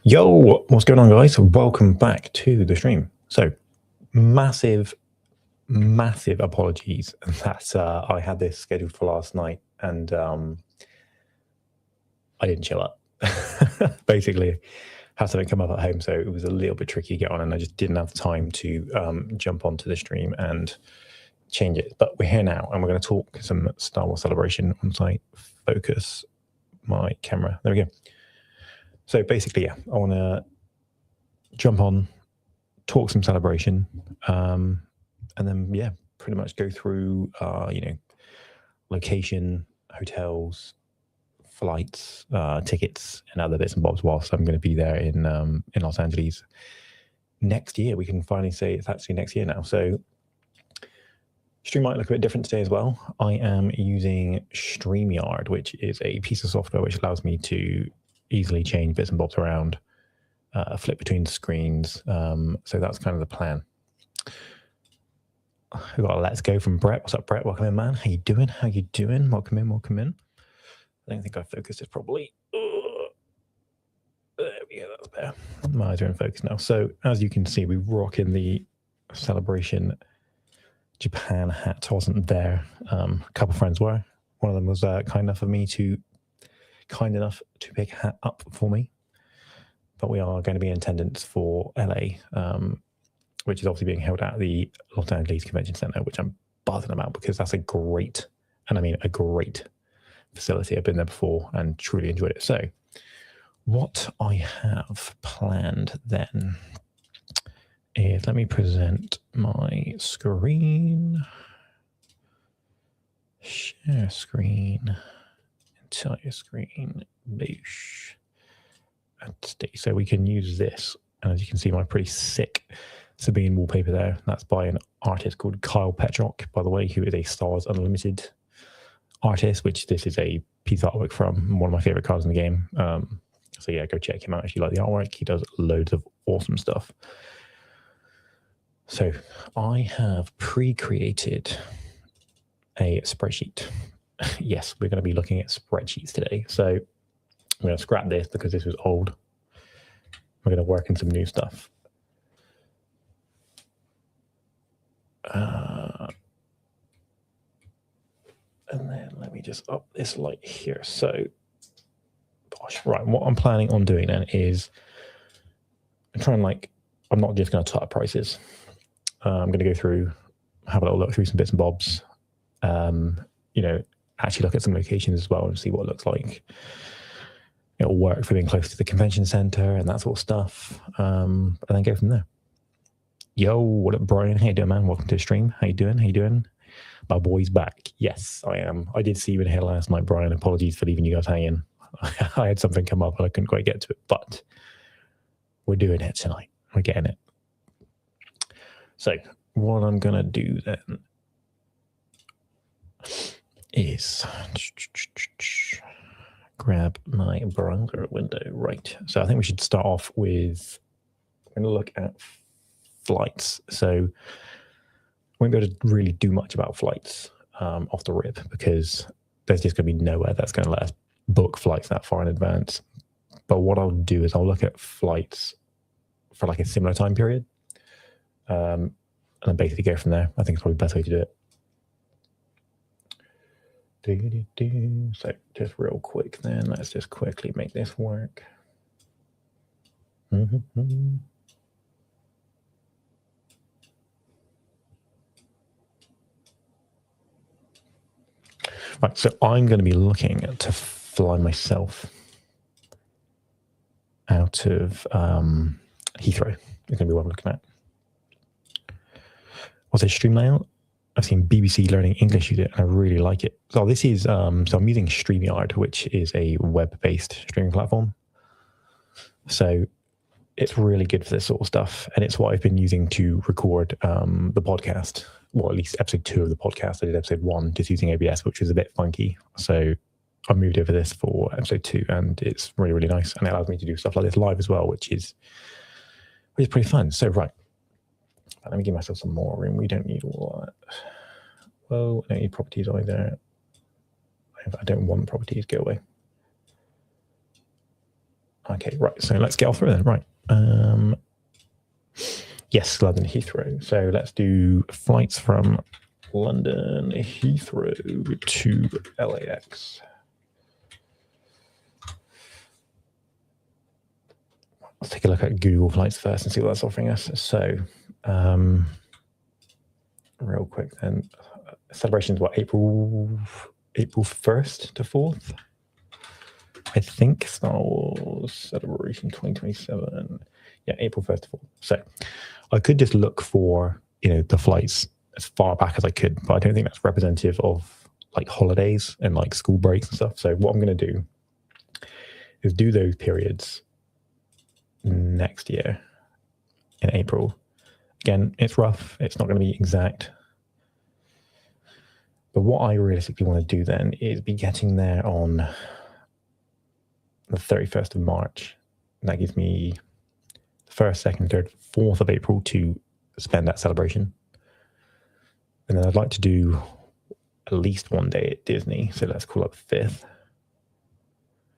Yo, what's going on, guys? Welcome back to the stream. So, massive apologies that I had this scheduled for last night and I didn't show up. Basically, had something come up at home, so it was a little bit tricky to get on, and I just didn't have time to jump onto the stream and change it. But we're here now, and we're going to talk some Star Wars Celebration. Once I focus my camera, there we go. So basically, yeah, I want to jump on, talk some Celebration, and then yeah, pretty much go through location, hotels, flights, tickets, and other bits and bobs whilst I'm going to be there in Los Angeles next year. We can finally say it's actually next year now. So stream might look a bit different today as well. I am using StreamYard, which is a piece of software which allows me to easily change bits and bobs around, flip between screens. So that's kind of the plan. We've got a let's go from Brett. What's up, Brett? Welcome in, man. How you doing? How you doing? Welcome in, welcome in. I don't think I focused it properly. There we go, that's better. My eyes are in focus now. So as you can see, we rock in the Celebration Japan hat. I wasn't there. A couple of friends were. One of them was kind enough to pick a hat up for me. But we are going to be in attendance for LA, which is obviously being held at the Los Angeles Convention Center, which I'm buzzing about because that's a great facility. I've been there before and truly enjoyed it. So what I have planned then is, let me present my screen, share screen, entire screen, boosh, and stay. So we can use this. And as you can see, my pretty sick Sabine wallpaper there. That's by an artist called Kyle Petrock, by the way, who is a Stars Unlimited artist, which this is a piece of artwork from, one of my favorite cards in the game. So yeah, go check him out if you like the artwork. He does loads of awesome stuff. So I have pre-created a spreadsheet. Yes, we're going to be looking at spreadsheets today. So I'm going to scrap this because this was old. We're going to work in some new stuff. And then let me just up this light here. So, gosh, right, what I'm planning on doing then is I'm not just going to top prices. I'm going to go through, have a little look through some bits and bobs, actually look at some locations as well and see what it looks like. It'll work for being close to the convention center and that sort of stuff, and then go from there. Yo, what up, Brian? How you doing, man? Welcome to the stream. How you doing? How you doing? My boy's back. Yes, I am. I did see you in here last night, Brian. Apologies for leaving you guys hanging. I had something come up and I couldn't quite get to it, but we're doing it tonight. We're getting it. So what I'm going to do then is grab my browser window. Right. So I think we should start off with, I'm going to look at flights. So I won't be able to really do much about flights off the rip because there's just going to be nowhere that's going to let us book flights that far in advance. But what I'll do is I'll look at flights for like a similar time period, and then basically go from there. I think it's probably the best way to do it. So just real quick then, let's just quickly make this work. Right, so I'm going to be looking to fly myself out of Heathrow. It's going to be what I'm looking at. What's it, stream layout? I've seen BBC Learning English use it, and I really like it. So this is, so I'm using StreamYard, which is a web-based streaming platform. So it's really good for this sort of stuff, and it's what I've been using to record the podcast. Well, at least episode 2 of the podcast. I did episode 1 just using OBS, which was a bit funky. So I moved over this for episode 2, and it's really, really nice. And it allows me to do stuff like this live as well, which is pretty fun. So, right. Let me give myself some more room. We don't need all that. Well, I don't need properties either. I don't want properties. Go away. Okay, right. So let's get off through then. Right. Yes, London Heathrow. So let's do flights from London Heathrow to LAX. Let's take a look at Google Flights first and see what that's offering us. So, real quick then, celebrations what, April 1st to 4th? I think Star Wars Celebration 2027. Yeah, April 1st to 4th. So I could just look for, the flights as far back as I could, but I don't think that's representative of like holidays and like school breaks and stuff. So what I'm going to do is do those periods next year in April. Again, it's rough. It's not going to be exact. But what I realistically want to do then is be getting there on the 31st of March. And that gives me the 1st, 2nd, 3rd, 4th of April to spend that celebration. And then I'd like to do at least one day at Disney. So let's call up 5th.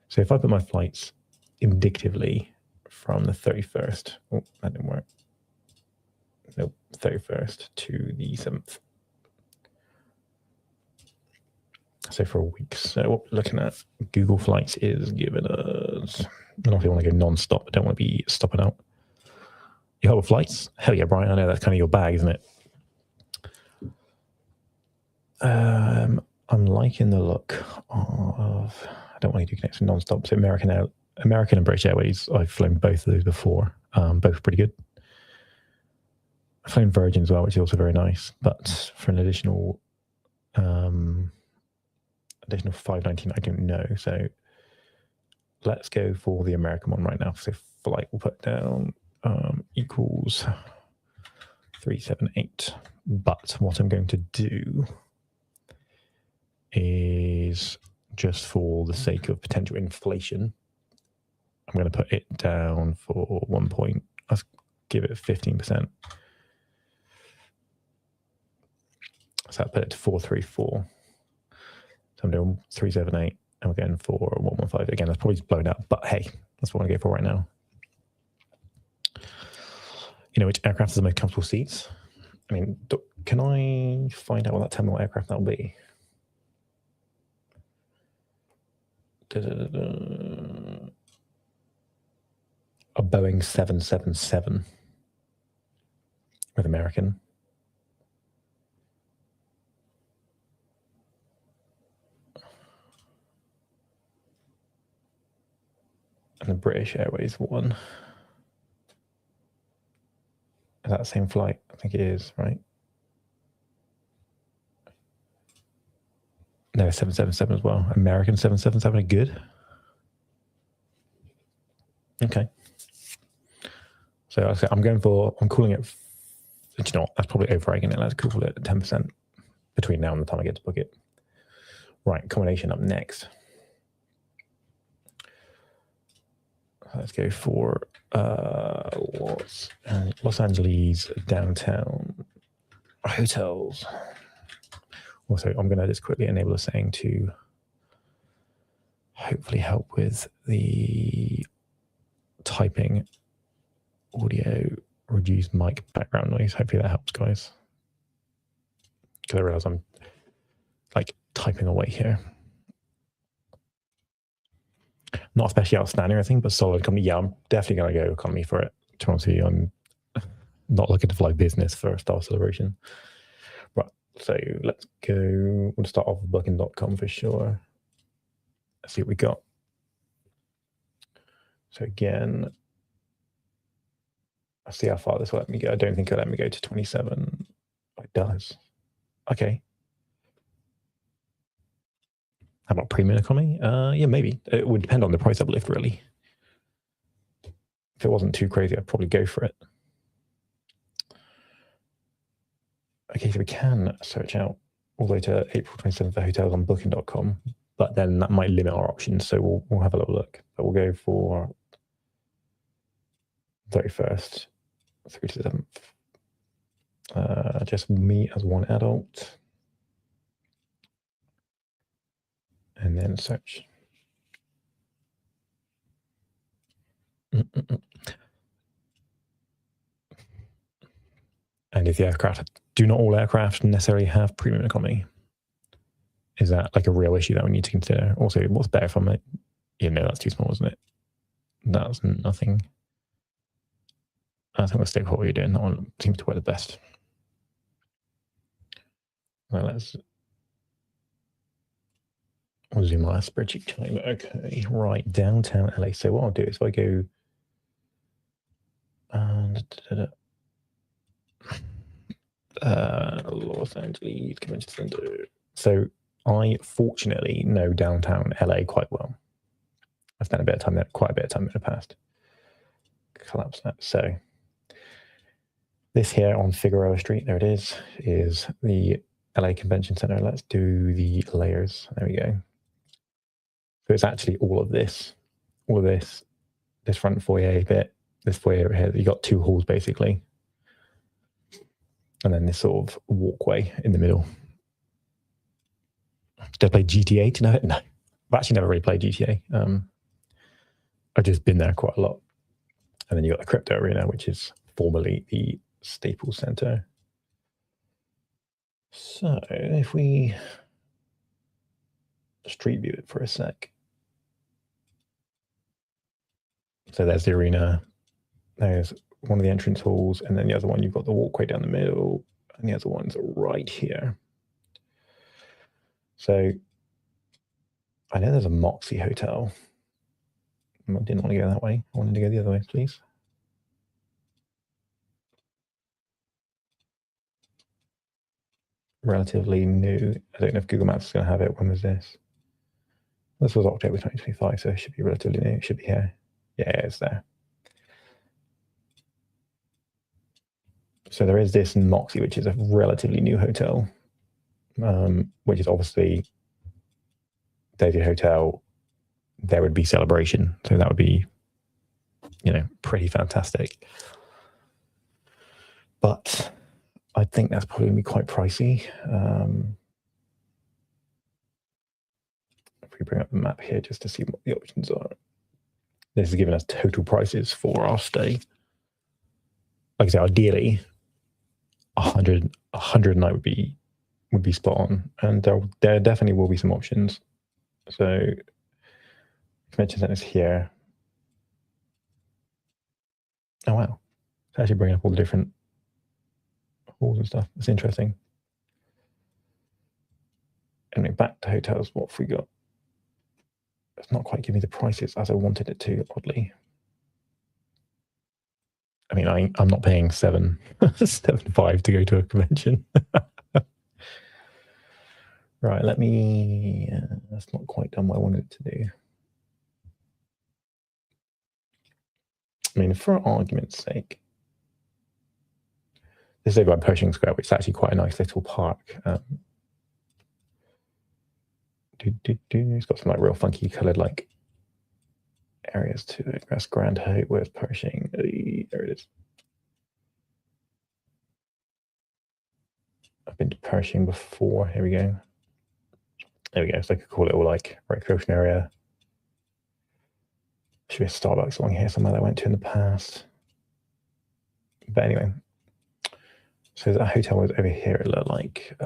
So if I put my flights indicatively from the 31st, oh, that didn't work. Nope, 31st to the 7th. So for a week. So what we're looking at, Google Flights is giving us, I don't want to go non-stop. I don't want to be stopping out. You help with flights? Hell yeah, Brian. I know that's kind of your bag, isn't it? I'm liking the look of, I don't want to do connection non-stop. So American and British Airways, I've flown both of those before. Both pretty good. I've flown Virgin as well, which is also very nice. But for an additional $5.19, I don't know. So let's go for the American one right now. So flight we'll put down equals 378. But what I'm going to do is, just for the sake of potential inflation, I'm going to put it down for 1 point. Let's give it 15%. So I'll put it to 434. So I'm doing 378, and we're going for 115. Again, that's probably blown up, but hey, that's what I want to go for right now. Which aircraft has the most comfortable seats? I mean, can I find out what that terminal aircraft that will be? A Boeing 777 with American. And the British Airways one. Is that the same flight? I think it is, right? No, 777 as well. American 777 are good. Okay. So I'm calling it, do you know what? That's probably over-egging it. Let's call it 10% between now and the time I get to book it. Right, accommodation up next. Let's go for Los Angeles downtown hotels. Also, I'm going to just quickly enable a saying to hopefully help with the typing audio, reduce mic background noise. Hopefully that helps, guys. Because I realize I'm like typing away here. Not especially outstanding or anything, but solid economy. Yeah, I'm definitely going to go economy for it. To be honest with you, I'm not looking to fly business for a Star Celebration. Right, so let's go. We'll start off with booking.com for sure. Let's see what we got. So again, I'll see how far this will let me go. I don't think it'll let me go to 27. Oh, it does. Okay. How about premium economy? Yeah, maybe. It would depend on the price uplift, really. If it wasn't too crazy, I'd probably go for it. Okay, so we can search out all the way to April 27th for hotels on booking.com, but then that might limit our options. So we'll have a little look. But we'll go for 31st through to 7th. Just me as one adult. And then search. And if the aircraft, do not all aircraft necessarily have premium economy? Is that like a real issue that we need to consider? Also, what's better from it? Yeah, no, that's too small, isn't it? That's nothing. I think we'll stick with what we're doing. That one seems to work the best. Well, let's zoom our spreadsheet time. Okay, right, downtown LA. So what I'll do is if I go Los Angeles Convention Center. So I fortunately know downtown LA quite well. I've spent quite a bit of time in the past. Collapse that. So this here on Figueroa Street, there it is the LA Convention Center. Let's do the layers. There we go. So it's actually all of this, this front foyer bit, this foyer here. You got two halls basically, and then this sort of walkway in the middle. Did I play GTA tonight? No, I've actually never really played GTA. I've just been there quite a lot. And then you got the crypto arena, which is formerly the Staples Center. So if we street view it for a sec. So there's the arena. There's one of the entrance halls, and then the other one, you've got the walkway down the middle, and the other one's right here. So I know there's a Moxie Hotel. I didn't want to go that way. I wanted to go the other way, please. Relatively new. I don't know if Google Maps is going to have it. When was this? This was October 2025, so it should be relatively new. It should be here. Yeah, it's there. So there is this Moxie, which is a relatively new hotel, which is obviously David Hotel. There would be celebration, so that would be, pretty fantastic. But I think that's probably going to be quite pricey. If we bring up the map here just to see what the options are. This is giving us total prices for our stay. Like I say, ideally, 100 a night would be spot on, and there definitely will be some options. So convention centers here. Oh wow, it's actually bringing up all the different halls and stuff. It's interesting. Anyway, back to hotels. What have we got? It's not quite giving me the prices as I wanted it to, oddly. I mean, I'm not paying 7.5 to go to a convention. Right, that's not quite done what I wanted it to do. I mean, for argument's sake, this is over by Pershing Square, which is actually quite a nice little park. It's got some real funky coloured areas to it. That's Grand Hope. Where's Pershing? There it is. I've been to Pershing before. Here we go. There we go. It's like a cool little recreation area. Should be a Starbucks along here somewhere that I went to in the past. But anyway, so that hotel was over here. It looked like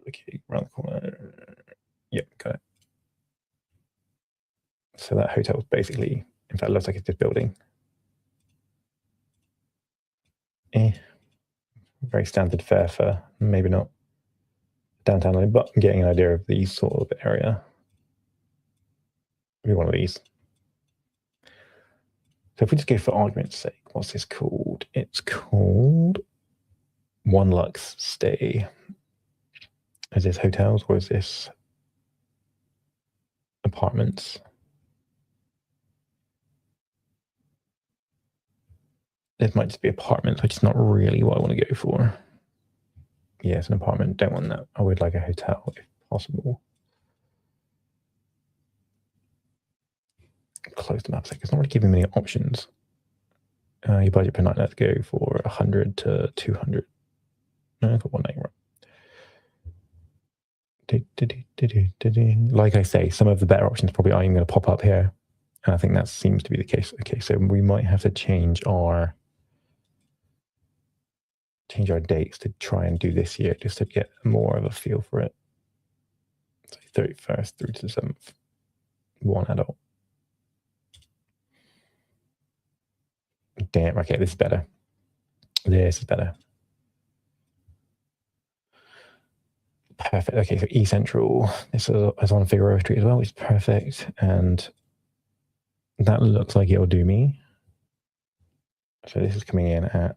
okay, around the corner. Yep, got it. So that hotel was basically, in fact, it looks like it's this building. Very standard fare for maybe not downtown, but getting an idea of the sort of area. Maybe one of these. So if we just go for argument's sake, what's this called? It's called One Lux Stay. Is this hotels or is this apartments? It might just be apartments, which is not really what I want to go for. Yeah, it's an apartment. Don't want that. I would like a hotel if possible. Close the map sec. It's not really giving me many options. Your budget per night, let's go for 100 to 200. No, I've got one night, right? Like I say, some of the better options probably aren't even going to pop up here. And I think that seems to be the case. Okay, so we might have to change our dates to try and do this year, just to get more of a feel for it. So 31st through to the 7th, one adult. Damn, okay, this is better. This is better. Perfect. Okay, so E Central, this is on Figueroa Street as well, which is perfect. And that looks like it'll do me. So this is coming in at,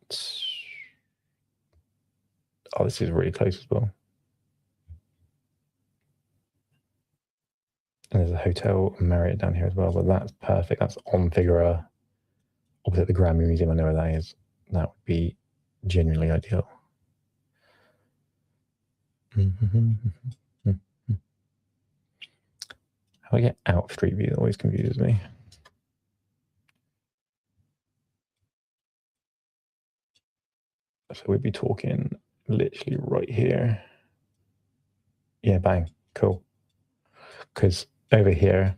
oh, this is really close as well. And there's a Hotel Marriott down here as well, but that's perfect. That's on Figueroa, opposite the Grammy Museum. I know where that is. That would be genuinely ideal. How do I get out of Street View? That always confuses me. So we'd be talking literally right here. Yeah, bang, cool. Because over here,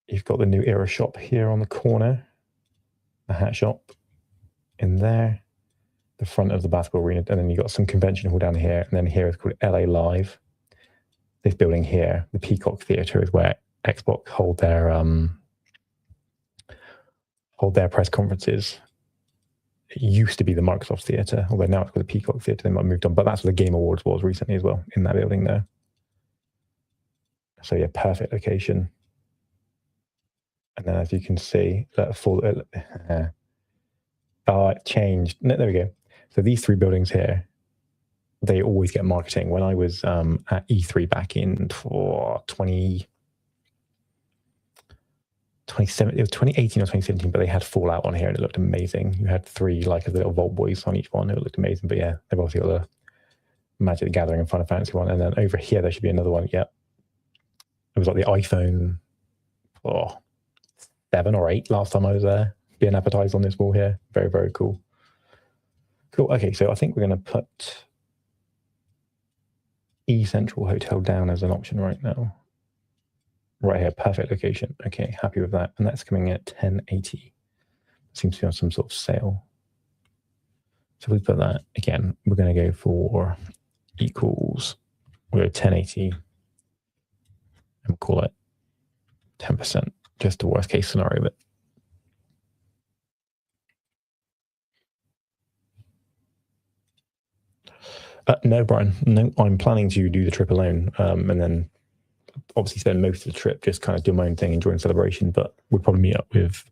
you've got the New Era shop here on the corner, the hat shop in there, the front of the basketball arena, and then you've got some convention hall down here, and then here is called LA Live. This building here, the Peacock Theatre, is where Xbox hold their press conferences. It used to be the Microsoft Theatre, although now it's called the Peacock Theatre. They might have moved on, but that's where the Game Awards was recently as well, in that building there. So yeah, perfect location. And then as you can see, it changed. No, there we go. So these three buildings here, they always get marketing. When I was at E3 back in 2018 or 2017, but they had Fallout on here and it looked amazing. You had three like the little Vault Boys on each one. It looked amazing. But yeah, they've obviously got the Magic the Gathering and Final Fantasy one. And then over here, there should be another one. Yep. It was like the iPhone 7 or 8 last time I was there, being advertised on this wall here. Very, very cool. Cool. Okay, so I think we're going to put E Central Hotel down as an option right now. Right here, perfect location. Okay, happy with that. And that's coming in at 1080. Seems to be on some sort of sale. So we put that again. We're going to go for equals. We'll go 1080 and call it 10%. Just the worst case scenario, but no, Brian, no, I'm planning to do the trip alone, and then obviously spend most of the trip just kind of doing my own thing, enjoying celebration. But we'll probably meet up with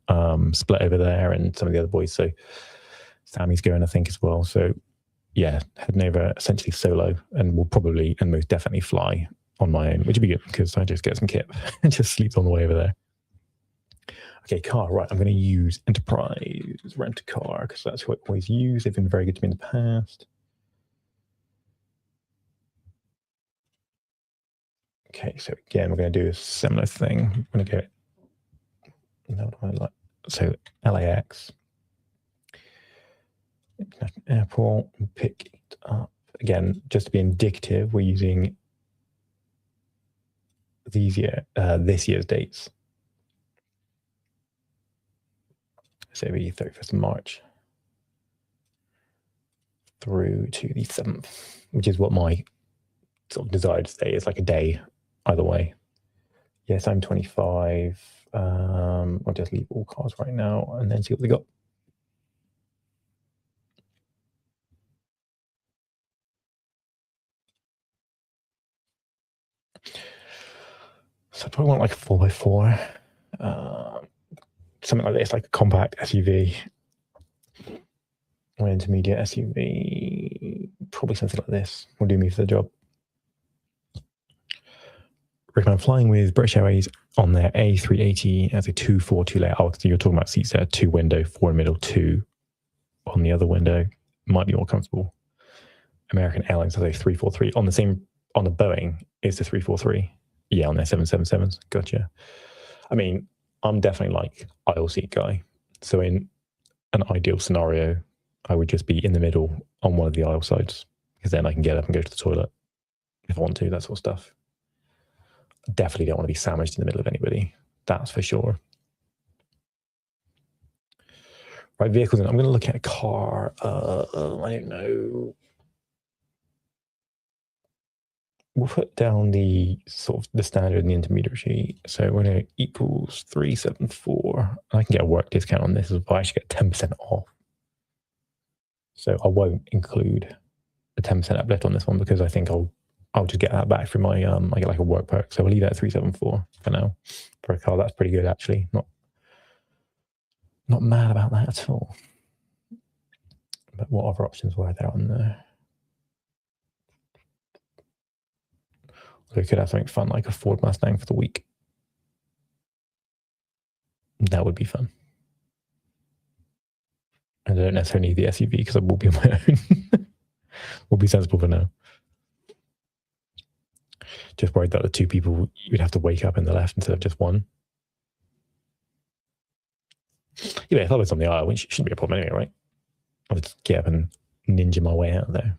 Split over there and some of the other boys. So Sammy's going, I think, as well. So yeah, heading over essentially solo, and we'll probably and most definitely fly on my own, which would be good because I just get some kit and just sleep on the way over there. Okay, car, right. I'm going to use Enterprise Rent a Car because that's what I always use. They've been very good to me in the past. Okay, so again, we're going to do a similar thing. I'm going to go, no, I like, so LAX, Airport, pick it up. Again, just to be indicative, we're using this year's dates. So the 31st of March through to the 7th, which is what my sort of desired stay is, like a day either way. Yes, I'm 25. I'll just leave all cars right now and then see what they got. So I probably want like a 4x4, something like this, like a compact SUV, or an intermediate SUV, probably something like this will do me for the job. Recommend flying with British Airways on their A380 as a 242 layout. So you're talking about seats there, 2 window, 4 in middle, 2 on the other window. Might be more comfortable. American Airlines has a 343 on the Boeing. It's the 343. Yeah, on their 777s. Gotcha. I mean, I'm definitely like aisle seat guy. So in an ideal scenario, I would just be in the middle on one of the aisle sides because then I can get up and go to the toilet if I want to, that sort of stuff. Definitely don't want to be sandwiched in the middle of anybody. That's for sure. Right, vehicles. I'm going to look at a car. I don't know. We'll put down the sort of the standard and the intermediary. So we're going to equals 374. I can get a work discount on this as well. I actually get 10% off. So I won't include the 10% uplift on this one because I think I'll just get that back from my I get like a work perk. So we'll leave that at 374 for now. For a car, that's pretty good actually. Not mad about that at all. But what other options were there on there? We could have something fun like a Ford Mustang for the week. That would be fun. And I don't necessarily need the SUV because I will be on my own. We'll be sensible for now. Just worried that the two people you'd have to wake up in the left instead of just one. Yeah, if I was on the aisle, it shouldn't be a problem anyway, right? I'll just get up and ninja my way out of there.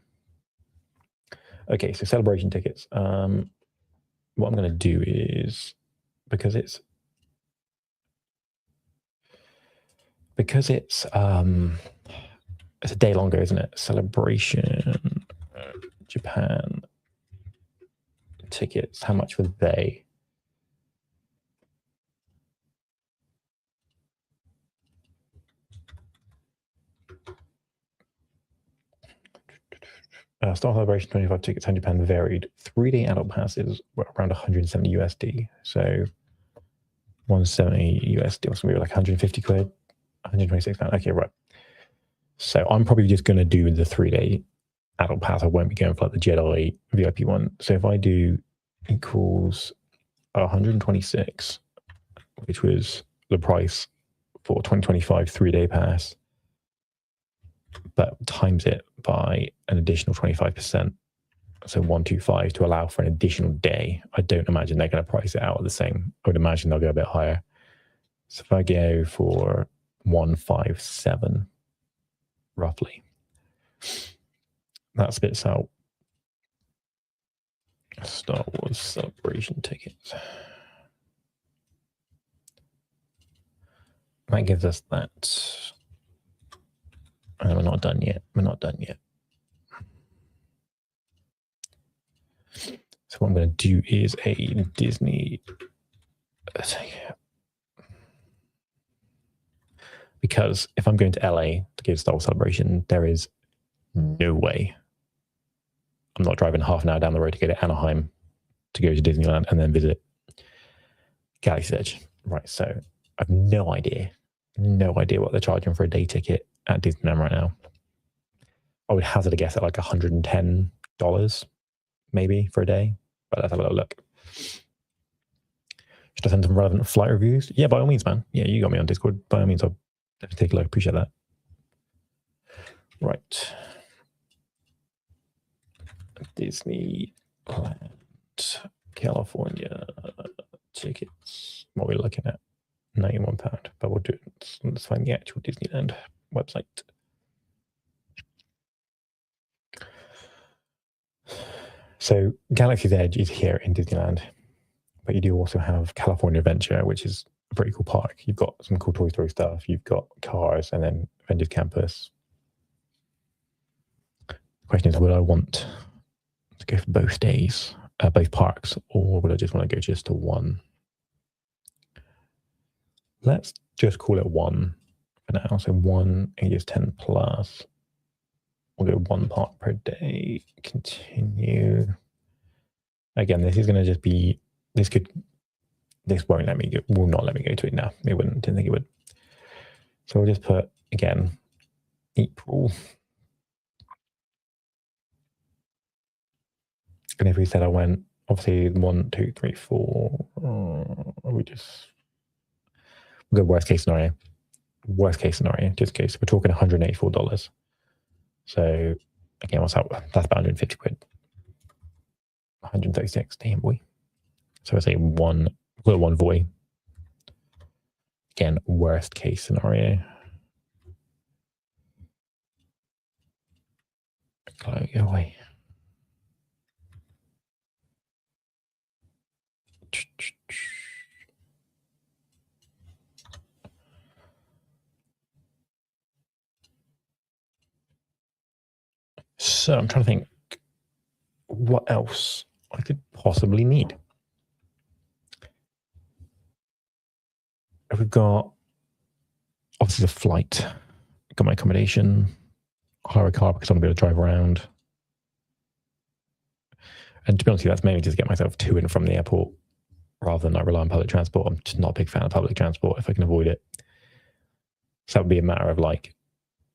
Okay, so celebration tickets. What I'm going to do is because it's a day longer, isn't it? Celebration Japan tickets. How much were they? Star Celebration 25 tickets, £100 varied. 3-day adult passes were around 170 USD. So 170 USD, what's going to be like 150 quid, 126 pounds. Okay, right. So I'm probably just going to do the 3-day adult pass. I won't be going for like the Jedi VIP one. So if I do equals 126, which was the price for 2025 3-day pass, but times it by an additional 25%. So 125 to allow for an additional day. I don't imagine they're going to price it out at the same. I would imagine they'll go a bit higher. So if I go for 157, roughly, that spits out Star Wars Celebration tickets. That gives us that. And we're not done yet. We're not done yet. So what I'm going to do is a Disney. Because if I'm going to LA to go to Star Wars Celebration, there is no way I'm not driving half an hour down the road to go to Anaheim to go to Disneyland and then visit Galaxy's Edge. Right, so I have no idea what they're charging for a day ticket at Disneyland right now. I would hazard a guess at like $110 maybe for a day, but let's have a little look. Should I send some relevant flight reviews? Yeah, by all means, man. Yeah, you got me on Discord. By all means, I'll definitely take a look. Appreciate that. Right. Disneyland, California tickets. What are we looking at? £91, but we'll do it. Let's find the actual Disneyland website. So Galaxy's Edge is here in Disneyland, but you do also have California Adventure, which is a pretty cool park. You've got some cool Toy Story stuff. You've got cars and then Avengers Campus. The question is, would I want to go for both days, both parks, or would I just want to go just to one? Let's just call it one for now. So one ages 10 plus. We'll go one park per day. Continue. Again, this is going to just be, this won't let me go, will not let me go to it now. It wouldn't, didn't think it would. So we'll just put, again, equal. And if we said I went, obviously 1, 2, 3, 4, we just, we'll go worst case scenario. Worst case scenario, just in case. We're talking $184. So again, what's that? That's about 150 quid. 136, damn boy. So I say one void. Again, worst case scenario. Go away. So I'm trying to think what else I could possibly need. We've got obviously the flight, got my accommodation, hire a car because I want to be able to drive around. And to be honest with you, that's mainly just to get myself to and from the airport rather than rely on public transport. I'm just not a big fan of public transport if I can avoid it. So that would be a matter of like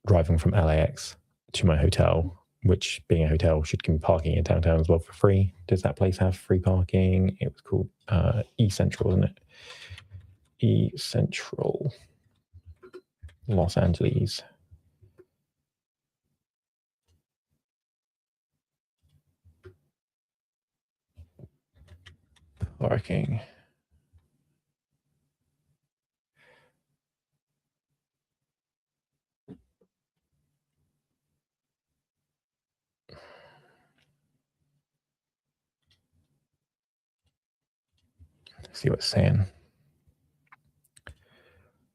driving from LAX to my hotel, which being a hotel should give me parking in downtown as well for free. Does that place have free parking? It was called E Central, wasn't it? E Central, Los Angeles. Parking. Let's see what it's saying.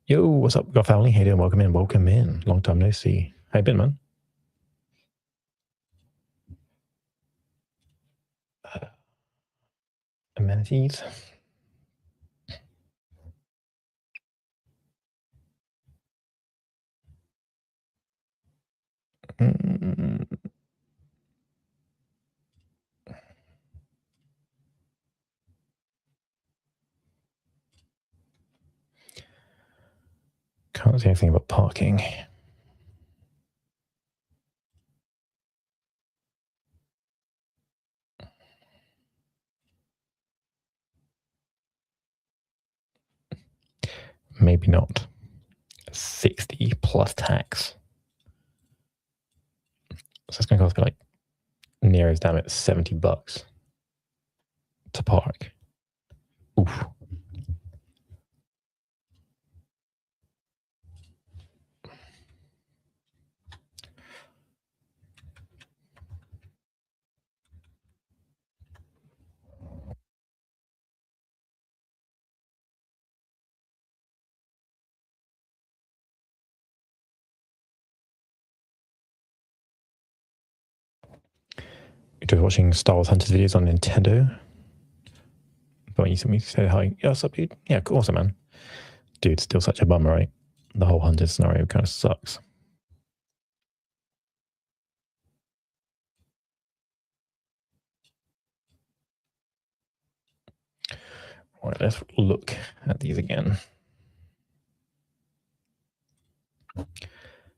Yo, what's up, got family? Hey, doing? Welcome in, welcome in. Long time no see. How you been, man? Amenities. Mm, can't see anything about parking. Maybe not. 60 plus tax. So it's going to cost me like near as damn it $70 to park. Oof. You're just watching Star Wars Hunters videos on Nintendo. But when you see me say hi, yeah, what's up, dude? Yeah, awesome, man. Dude, still such a bummer, right? The whole Hunters scenario kind of sucks. All right, let's look at these again.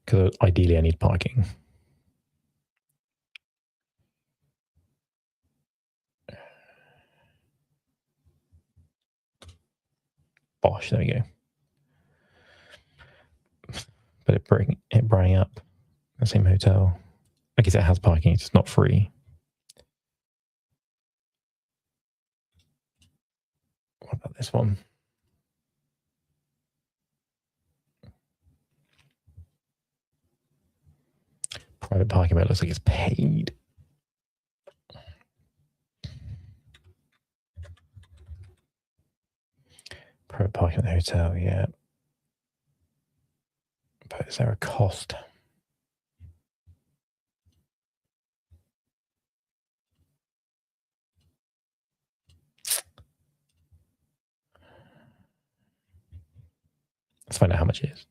Because ideally I need parking. Bosh, there we go. But it bring up the same hotel. I guess it has parking, it's just not free. What about this one? Private parking, but it looks like it's paid. Private parking at the hotel, yeah. But is there a cost? Let's find out how much it is.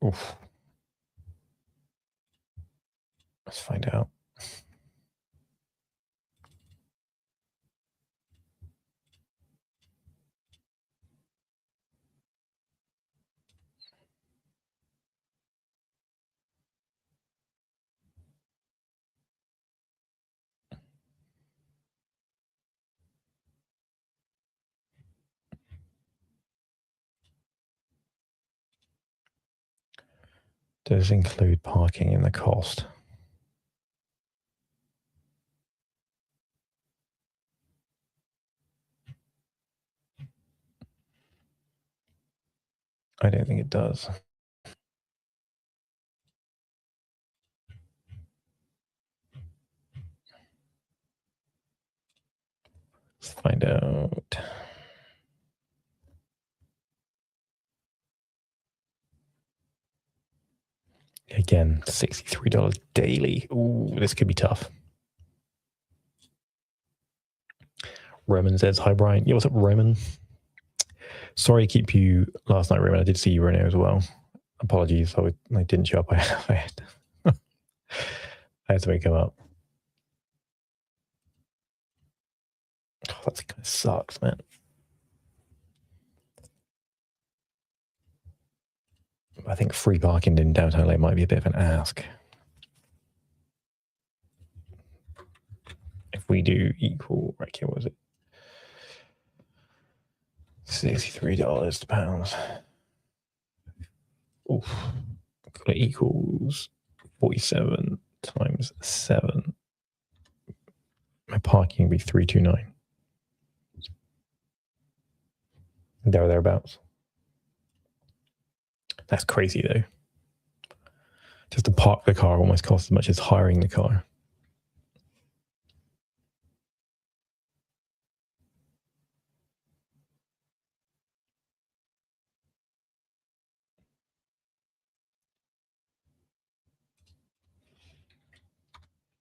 Oof. Let's find out. Does include parking in the cost? I don't think it does. Let's find out. Again, $63 daily. Ooh, this could be tough. Roman says, hi, Brian. Yeah, what's up, Roman? Sorry to keep you last night, Roman. I did see you, Reno, as well. Apologies. I didn't show up. I had something come up. Oh, that kind of sucks, man. I think free parking in downtown LA might be a bit of an ask. If we do equal, right here, what was it? $63 to pounds. Oof. It equals 47 times 7. My parking would be 329. There or thereabouts. That's crazy, though. Just to park the car almost costs as much as hiring the car.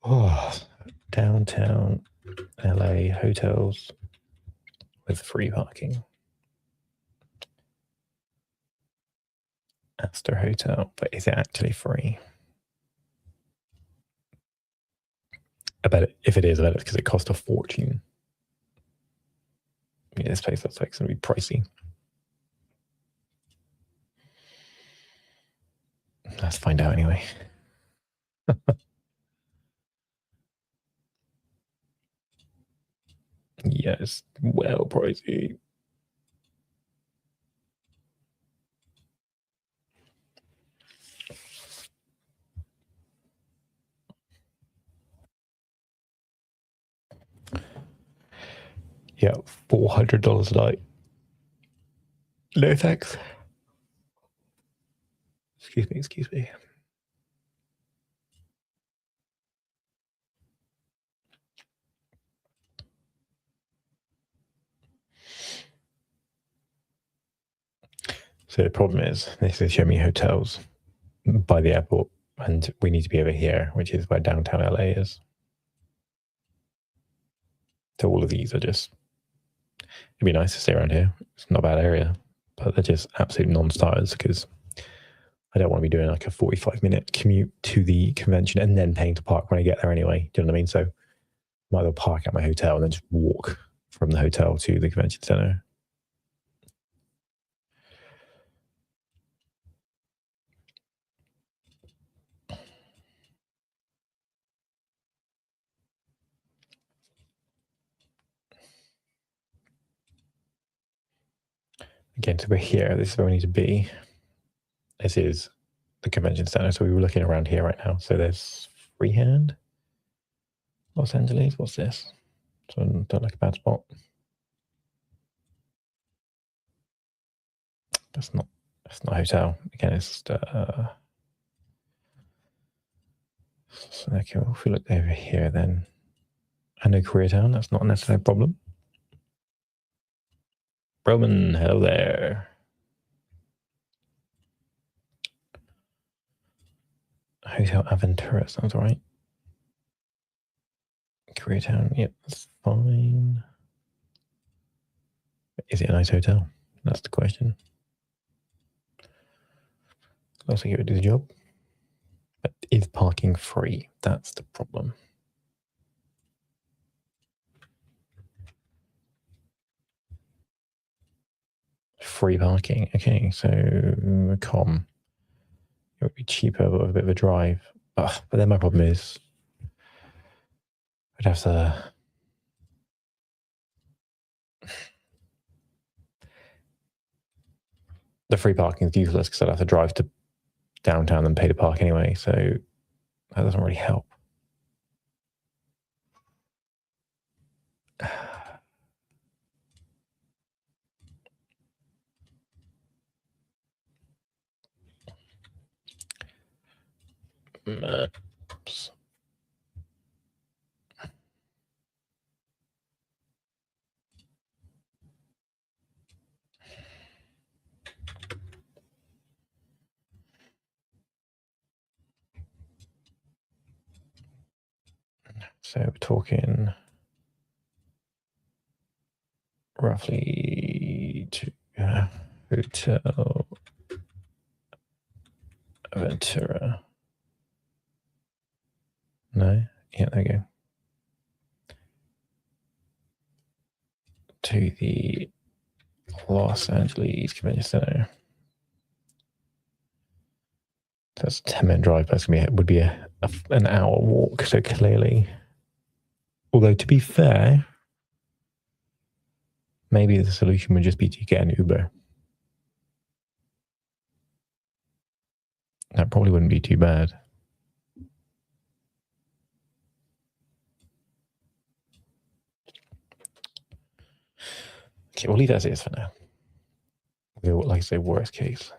Oh, downtown LA hotels with free parking. Astor Hotel, but is it actually free? I bet it, if it is, I bet it's because it cost a fortune. Yeah, this place looks like it's going to be pricey. Let's find out anyway. Yes, well pricey. Yeah, $400 a night. No thanks. Excuse me. So the problem is, they show me hotels by the airport, and we need to be over here, which is where downtown LA is. So all of these are just, it'd be nice to stay around here. It's not a bad area, but they're just absolute non-starters because I don't want to be doing like a 45-minute commute to the convention and then paying to park when I get there anyway. Do you know what I mean? So might as well park at my hotel and then just walk from the hotel to the convention center. Again, so we're here. This is where we need to be. This is the convention center. So we were looking around here right now. So there's Freehand, Los Angeles. What's this? So don't like a bad spot. That's not a hotel. Again, it's just okay, well, if we look over here then. I know Koreatown, that's not necessarily a problem. Roman, hello there. Hotel Aventura sounds right. Koreatown, yep, that's fine. Is it a nice hotel? That's the question. Looks like it would do the job. But is parking free? That's the problem. Free parking. Okay, so it would be cheaper but with a bit of a drive. But then my problem is I'd have to the free parking is useless because I'd have to drive to downtown than pay to park anyway, so that doesn't really help. Maps. So we're talking roughly to Hotel Ventura. No? Yeah, there we go. To the Los Angeles Convention Center. That's a 10-minute drive, but it would be an hour walk, so clearly. Although, to be fair, maybe the solution would just be to get an Uber. That probably wouldn't be too bad. Okay, we'll leave it as it is for now. Like I say, worst case.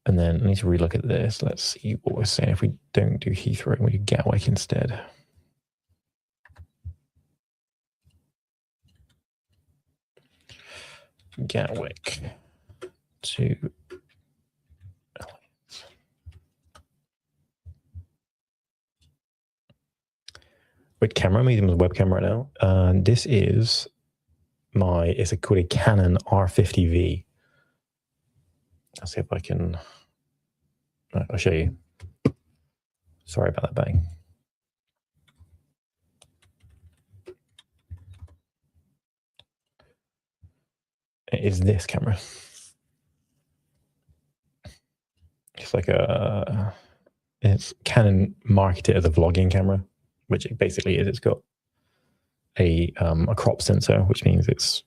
And then I need to relook at this. Let's see what we're saying if we don't do Heathrow and we do Gatwick instead. Gatwick to with camera. I'm using a webcam right now. This is it's called a Canon R50V. I'll see if I can. I'll show you. Sorry about that bang. It is this camera. It's like it's Canon marketed as a vlogging camera, which it basically is. It's got a crop sensor, which means it's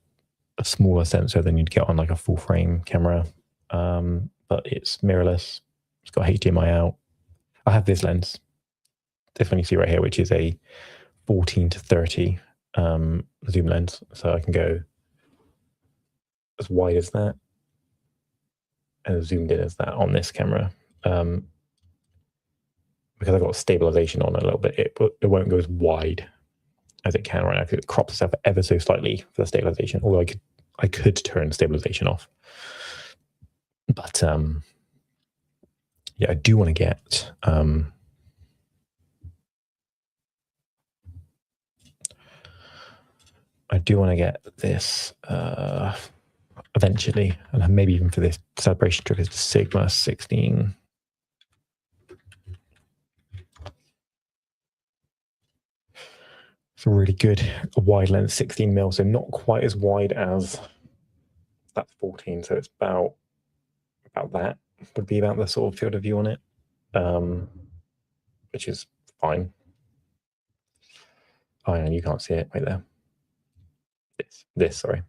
a smaller sensor than you'd get on like a full frame camera, but it's mirrorless. It's got HDMI out. I have this lens, this one you see right here, which is a 14 to 30 zoom lens, so I can go as wide as that and as zoomed in as that on this camera. Because I've got stabilization on it a little bit, it won't go as wide as it can right now because it crops itself ever so slightly for the stabilization. Although I could turn stabilization off, but yeah, I do want to get this eventually, and maybe even for this celebration trip, is the Sigma 16. It's a really good wide lens, 16mm, so not quite as wide as that's 14. So it's about that would be about the sort of field of view on it, which is fine. Oh, and you can't see it right there. Sorry.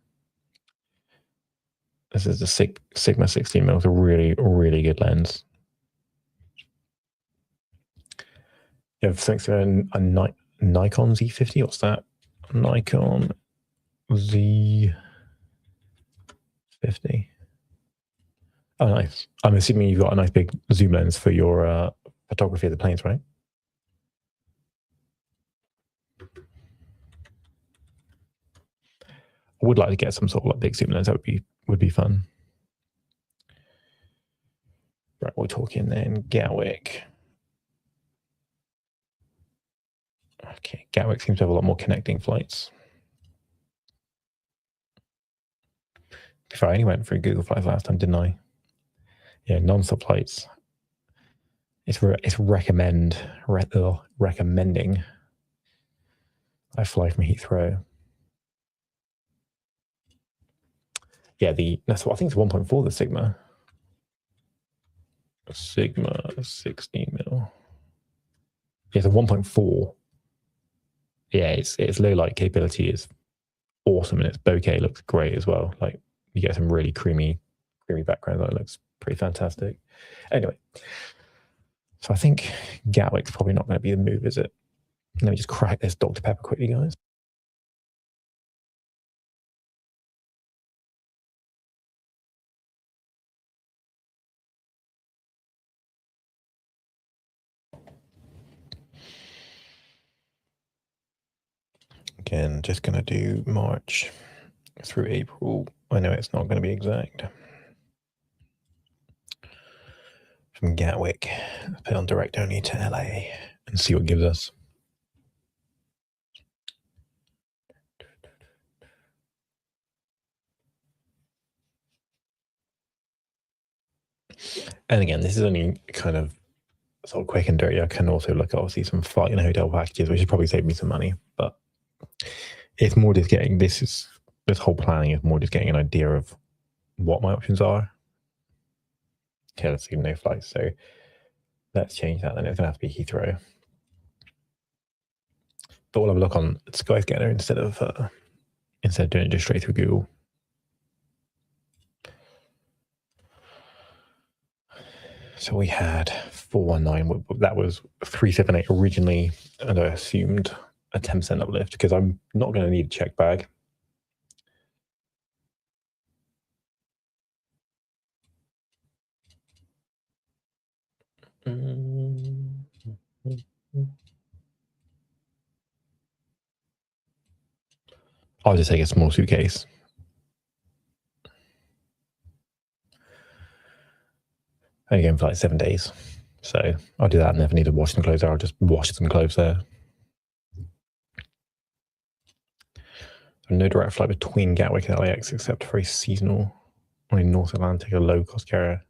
This is the Sigma 16mm. It's a really, really good lens. You have thanks to a Nikon Z50. What's that? Nikon Z50. Oh, nice. I'm assuming you've got a nice big zoom lens for your photography of the planes, right? I would like to get some sort of like big zoom lens. That would be fun. Right, we're talking then Gatwick. Okay, Gatwick seems to have a lot more connecting flights. Before I only went for Google Flights last time, didn't I? Yeah, non-stop flights. It's recommending I fly from Heathrow. Yeah, that's what I think it's 1.4, the Sigma. Sigma 16mm. Yeah, it's a 1.4. Yeah, its low light capability is awesome, and its bokeh looks great as well. Like you get some really creamy background that looks Pretty fantastic. Anyway, so I think Gatwick's probably not going to be the move, is it? Let me just crack this Dr. Pepper quickly, guys. Again, just going to do March through April. I know it's not going to be exact. From Gatwick, put on direct only to LA and see what it gives us. And again, this is only kind of sort of quick and dirty. I can also look at obviously some flight and hotel packages, which would probably save me some money. But it's more just getting this whole planning is more just getting an idea of what my options are. Okay, let's see, no flights. So let's change that. Then it's gonna have to be Heathrow. But we'll have a look on Skyscanner instead of doing it just straight through Google. So we had 419. That was 378 originally, and I assumed a 10% uplift because I'm not going to need a check bag. I'll just take a small suitcase. Only going for like 7 days. So I'll do that. I never need to wash some clothes there. I'll just wash some clothes there. No direct flight between Gatwick and LAX except for a seasonal on a North Atlantic, a low-cost carrier.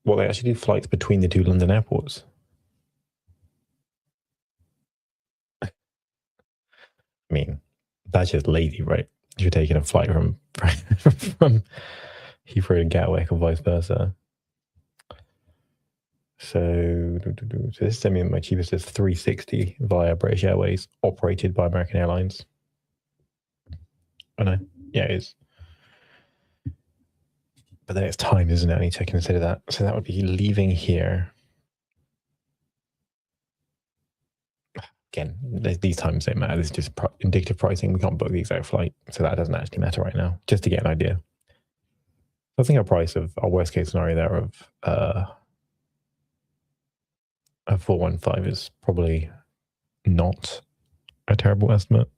Well, they actually do flights between the two London airports. I mean, that's just lazy, right? If you're taking a flight from Heathrow to Gatwick or vice versa. So this is my cheapest is 360 via British Airways, operated by American Airlines. I know, yeah, it is. But then it's time, isn't it? I need to consider that. So that would be leaving here. Again, these times don't matter. This is just indicative pricing. We can't book the exact flight, so that doesn't actually matter right now. Just to get an idea. I think our price of our worst case scenario there of 415 is probably not a terrible estimate.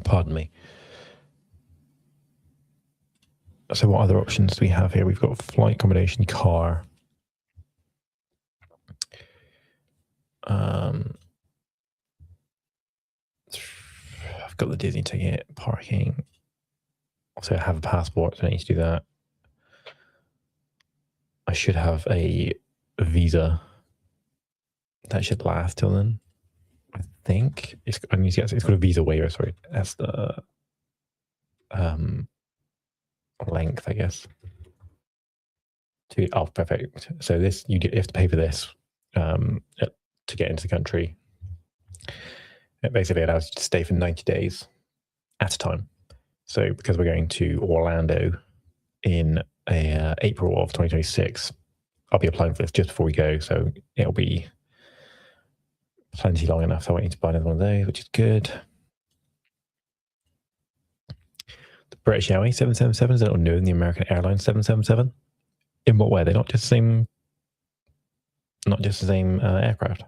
Pardon me. So what other options do we have here? We've got flight accommodation, car. I've got the Disney ticket, parking. Also, I have a passport, so I need to do that. I should have a visa. That should last till then. I think it's got a visa waiver. Sorry, that's the length, I guess. Oh, perfect. So this you have to pay for this to get into the country. It basically allows you to stay for 90 days at a time. So because we're going to Orlando in April of 2026, I'll be applying for this just before we go. So it'll be plenty long enough. So I won't need to buy another one of those, which is good. The British Airways 777 is a little new than the American Airlines 777. In what way? They're not just the same aircraft.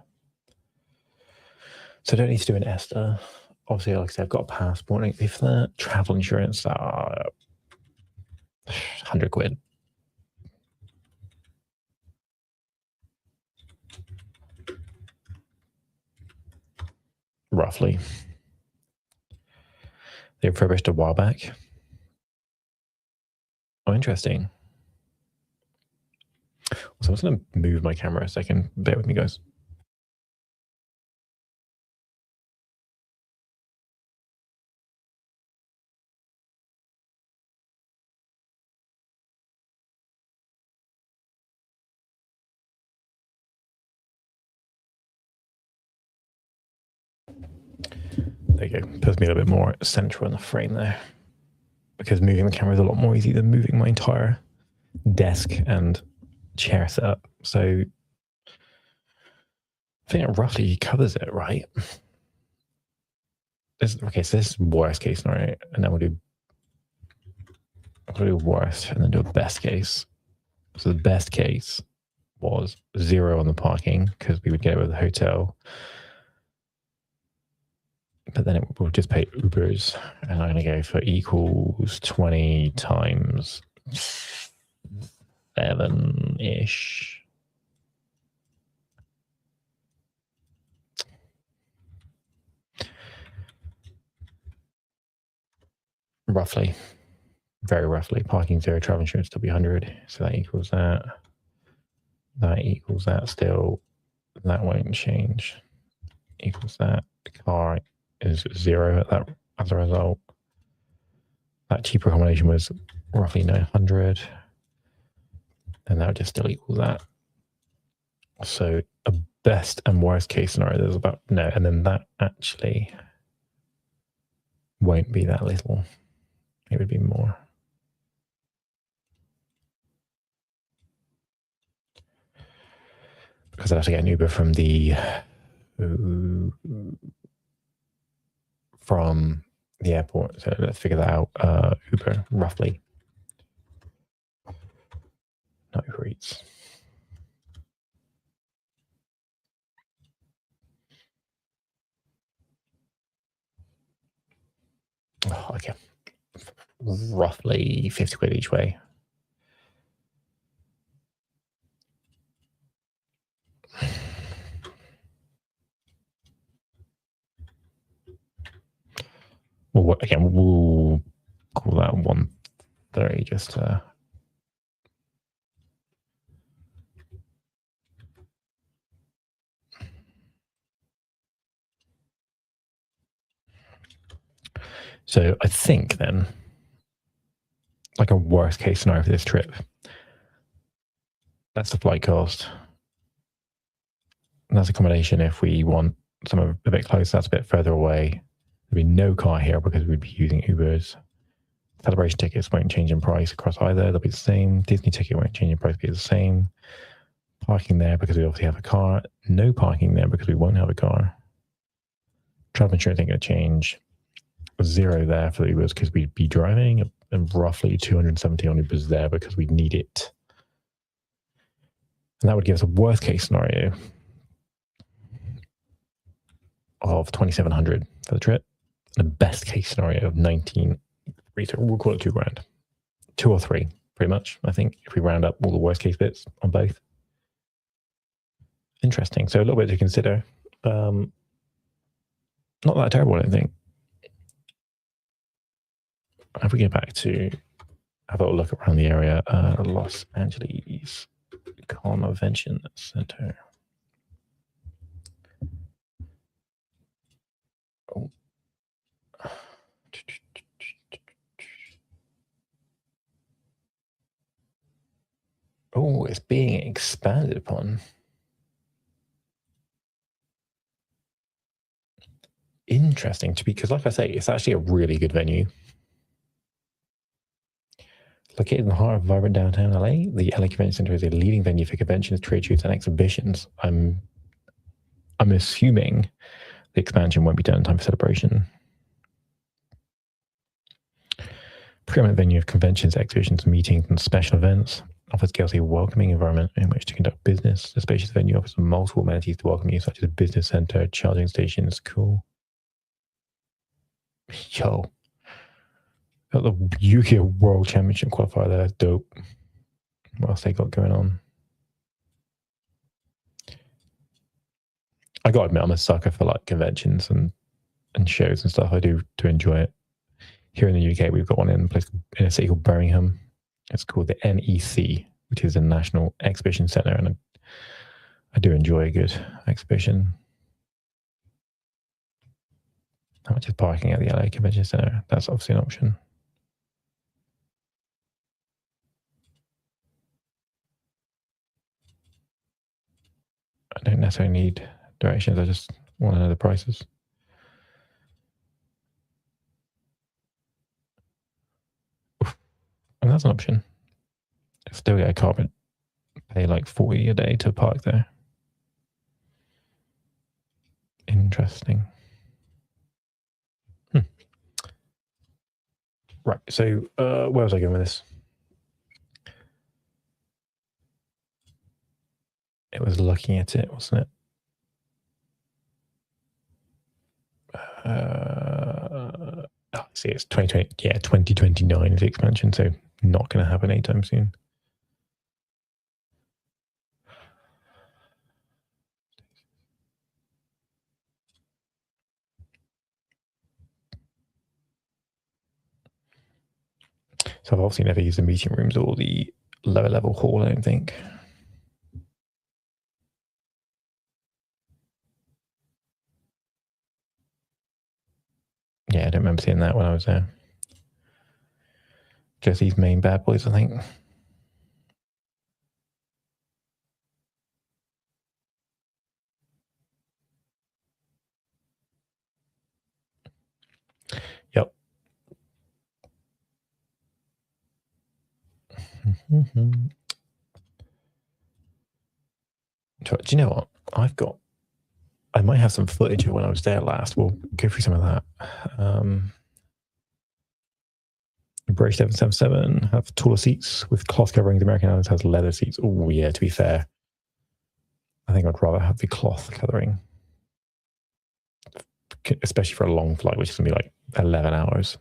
So I don't need to do an ESTA. Obviously, like I said, I've got a passport. If the travel insurance are 100 quid. Roughly. They refurbished a while back. Oh, interesting. So I'm just going to move my camera a second. Bear with me, guys. There you go. Puts me a little bit more central in the frame there, because moving the camera is a lot more easy than moving my entire desk and chair setup. So I think it roughly covers it, right? Okay, so this is worst case scenario, and then we'll do worst and then do a best case. So the best case was 0 on the parking because we would get it with the hotel. But then we'll just pay Ubers, and I'm going to go for equals 20 times 7-ish. Roughly. Very roughly. Parking 0, travel insurance will be 100. So that equals that. That equals that still. That won't change. Equals that. The car is 0 at that as a result. That cheaper accommodation was roughly 900. And that would just still equal that. So a best and worst case scenario, there's about no, and then that actually won't be that little. It would be more. Because I'd have to get an Uber from the airport. So let's figure that out. Uber, roughly. Not Uber Eats. Oh, okay. Roughly 50 quid each way. Well, again, we'll call that 130 just to... So I think then, like a worst case scenario for this trip, that's the flight cost. And that's accommodation if we want somewhere a bit closer, that's a bit further away. There'd be no car here because we'd be using Ubers. Celebration tickets won't change in price across either. They'll be the same. Disney ticket won't change in price, be the same. Parking there because we obviously have a car. No parking there because we won't have a car. Travel insurance ain't going to change. 0 there for the Ubers because we'd be driving, and roughly 270 on Ubers there because we'd need it. And that would give us a worst case scenario of 2,700 for the trip, and a best case scenario of 19. So we'll call it $2,000, 2 or 3, pretty much. I think if we round up all the worst case bits on both. Interesting. So a little bit to consider. Not that terrible, I don't think. If we go back to have a little look around the area, Los Angeles Convention Center. Oh. Oh, it's being expanded upon. Interesting, because like I say, it's actually a really good venue. Located in the heart of vibrant downtown LA, the LA Convention Center is a leading venue for conventions, trade shows, and exhibitions. I'm assuming the expansion won't be done in time for celebration. Preeminent venue of conventions, exhibitions, meetings, and special events. Offers girls a welcoming environment in which to conduct business. The spacious venue offers multiple amenities to welcome you, such as a business center, charging stations. Cool. Yo. Got the Yu-Gi-Oh! World Championship qualifier there. Dope. What else they got going on? I gotta admit, I'm a sucker for like conventions and shows and stuff. I do enjoy it. Here in the UK, we've got one in a city called Birmingham. It's called the NEC, which is the National Exhibition Centre, and I do enjoy a good exhibition. How much is parking at the LA Convention Centre? That's obviously an option. I don't necessarily need directions. I just want to know the prices. that's an option. Still get a car, but pay like 40 a day to park there. Interesting. Right. So where was I going with this? It was looking at it, wasn't it? See, it's 2020. Yeah, 2029 is the expansion, so not going to happen anytime soon. So I've obviously never used the meeting rooms or the lower level hall, I don't think. Yeah, I don't remember seeing that when I was there. Just these main bad boys, I think. Yep. Do you know what? I might have some footage of when I was there last. We'll go through some of that. British 777 have taller seats with cloth covering. The American Airlines has leather seats. Oh, yeah, to be fair, I think I'd rather have the cloth covering, especially for a long flight, which is going to be like 11 hours.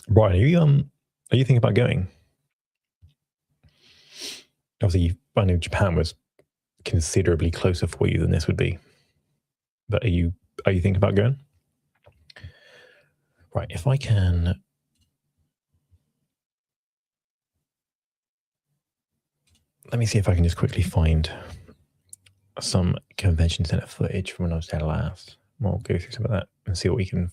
Brian, are you thinking about going? Obviously, I know Japan was considerably closer for you than this would be, but are you thinking about going? Right, if I can. Let me see if I can just quickly find some convention center footage from when I was there last. We'll go through some of that and see what we can.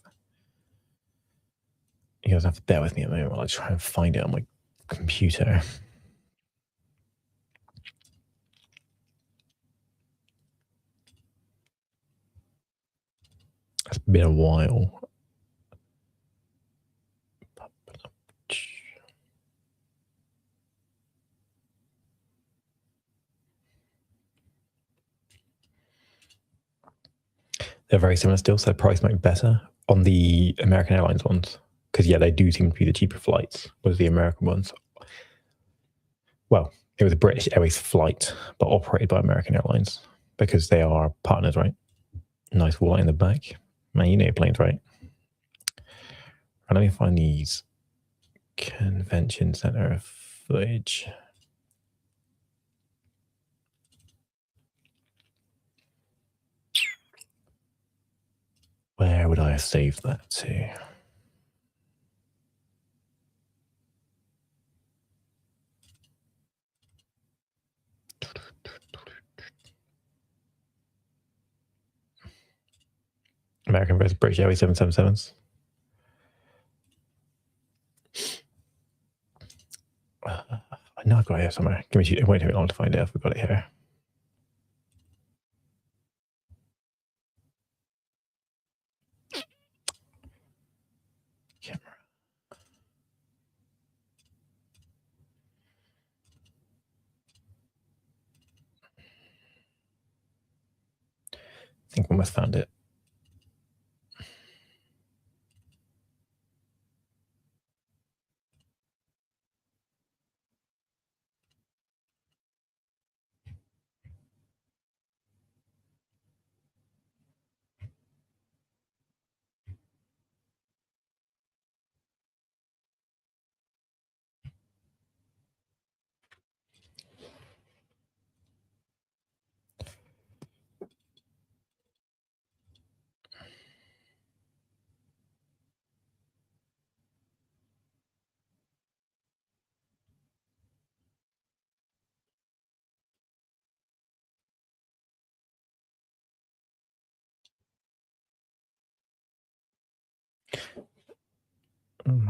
You guys have to bear with me a moment while I try and find it on my computer. It's been a while. They're very similar still, so the price might be better on the American Airlines ones. Because, yeah, they do seem to be the cheaper flights, was the American ones. Well, it was a British Airways flight, but operated by American Airlines because they are partners, right? Nice wall in the back. Man, you know your planes, right? And let me find these convention center footage. Where would I have saved that to? American versus British Airways 777s. I know I've got it here somewhere. It won't take me long to find it. I've got it here. Camera. I think I almost found it.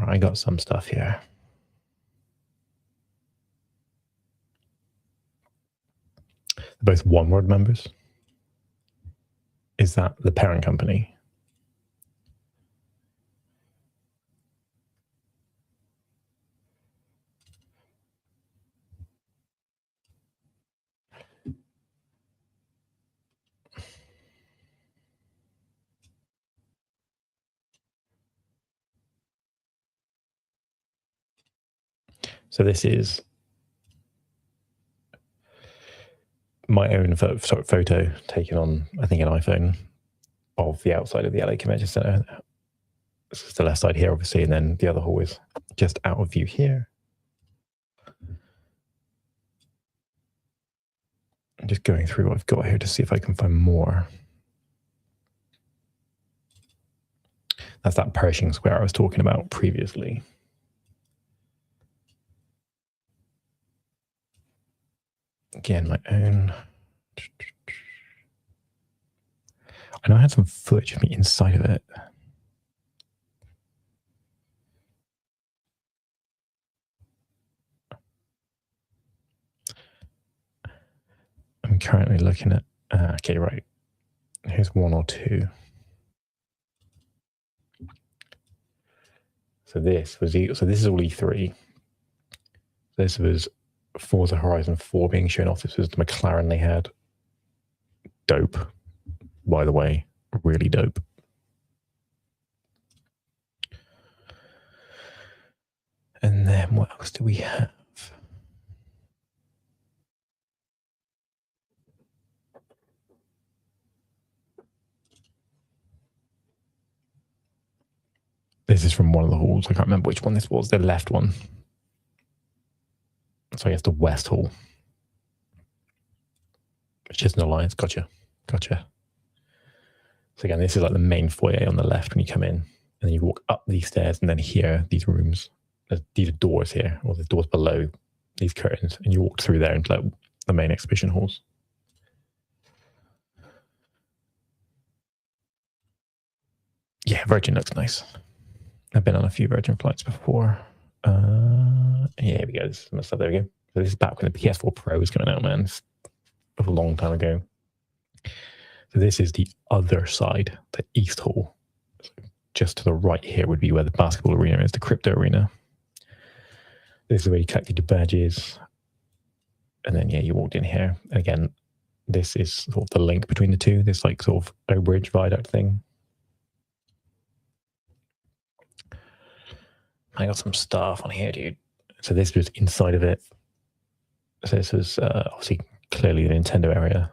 I got some stuff here. Both one word members. Is that the parent company? So this is my own photo taken on, I think, an iPhone of the outside of the LA Convention Center. This is the left side here, obviously, and then the other hall is just out of view here. I'm just going through what I've got here to see if I can find more. That's that Pershing Square I was talking about previously. Again, my own. I know I had some footage of me inside of it. I'm currently looking at. Okay, right. Here's one or two. So this was so this is all E3. This was Forza Horizon 4 being shown off. This was the McLaren they had. Dope, by the way, really dope. And then what else do we have? This is from one of the halls. I can't remember which one this was. The left one. So I guess the West Hall. Chisholm Alliance. Gotcha. So again, this is like the main foyer on the left when you come in. And then you walk up these stairs and then here, these rooms. These are doors here, or the doors below these curtains. And you walk through there into like the main exhibition halls. Yeah, Virgin looks nice. I've been on a few Virgin flights before. Yeah, here we go. This is my stuff. There we go. So this is back when the PS4 Pro was coming out, man. It's a long time ago. So this is the other side, the East Hall. So just to the right here would be where the basketball arena is, the crypto arena. This is where you collected your badges. And then, yeah, you walked in here. And again, this is sort of the link between the two. This like sort of O-Bridge viaduct thing. I got some stuff on here, dude. So this was inside of it. So this was obviously clearly the Nintendo area.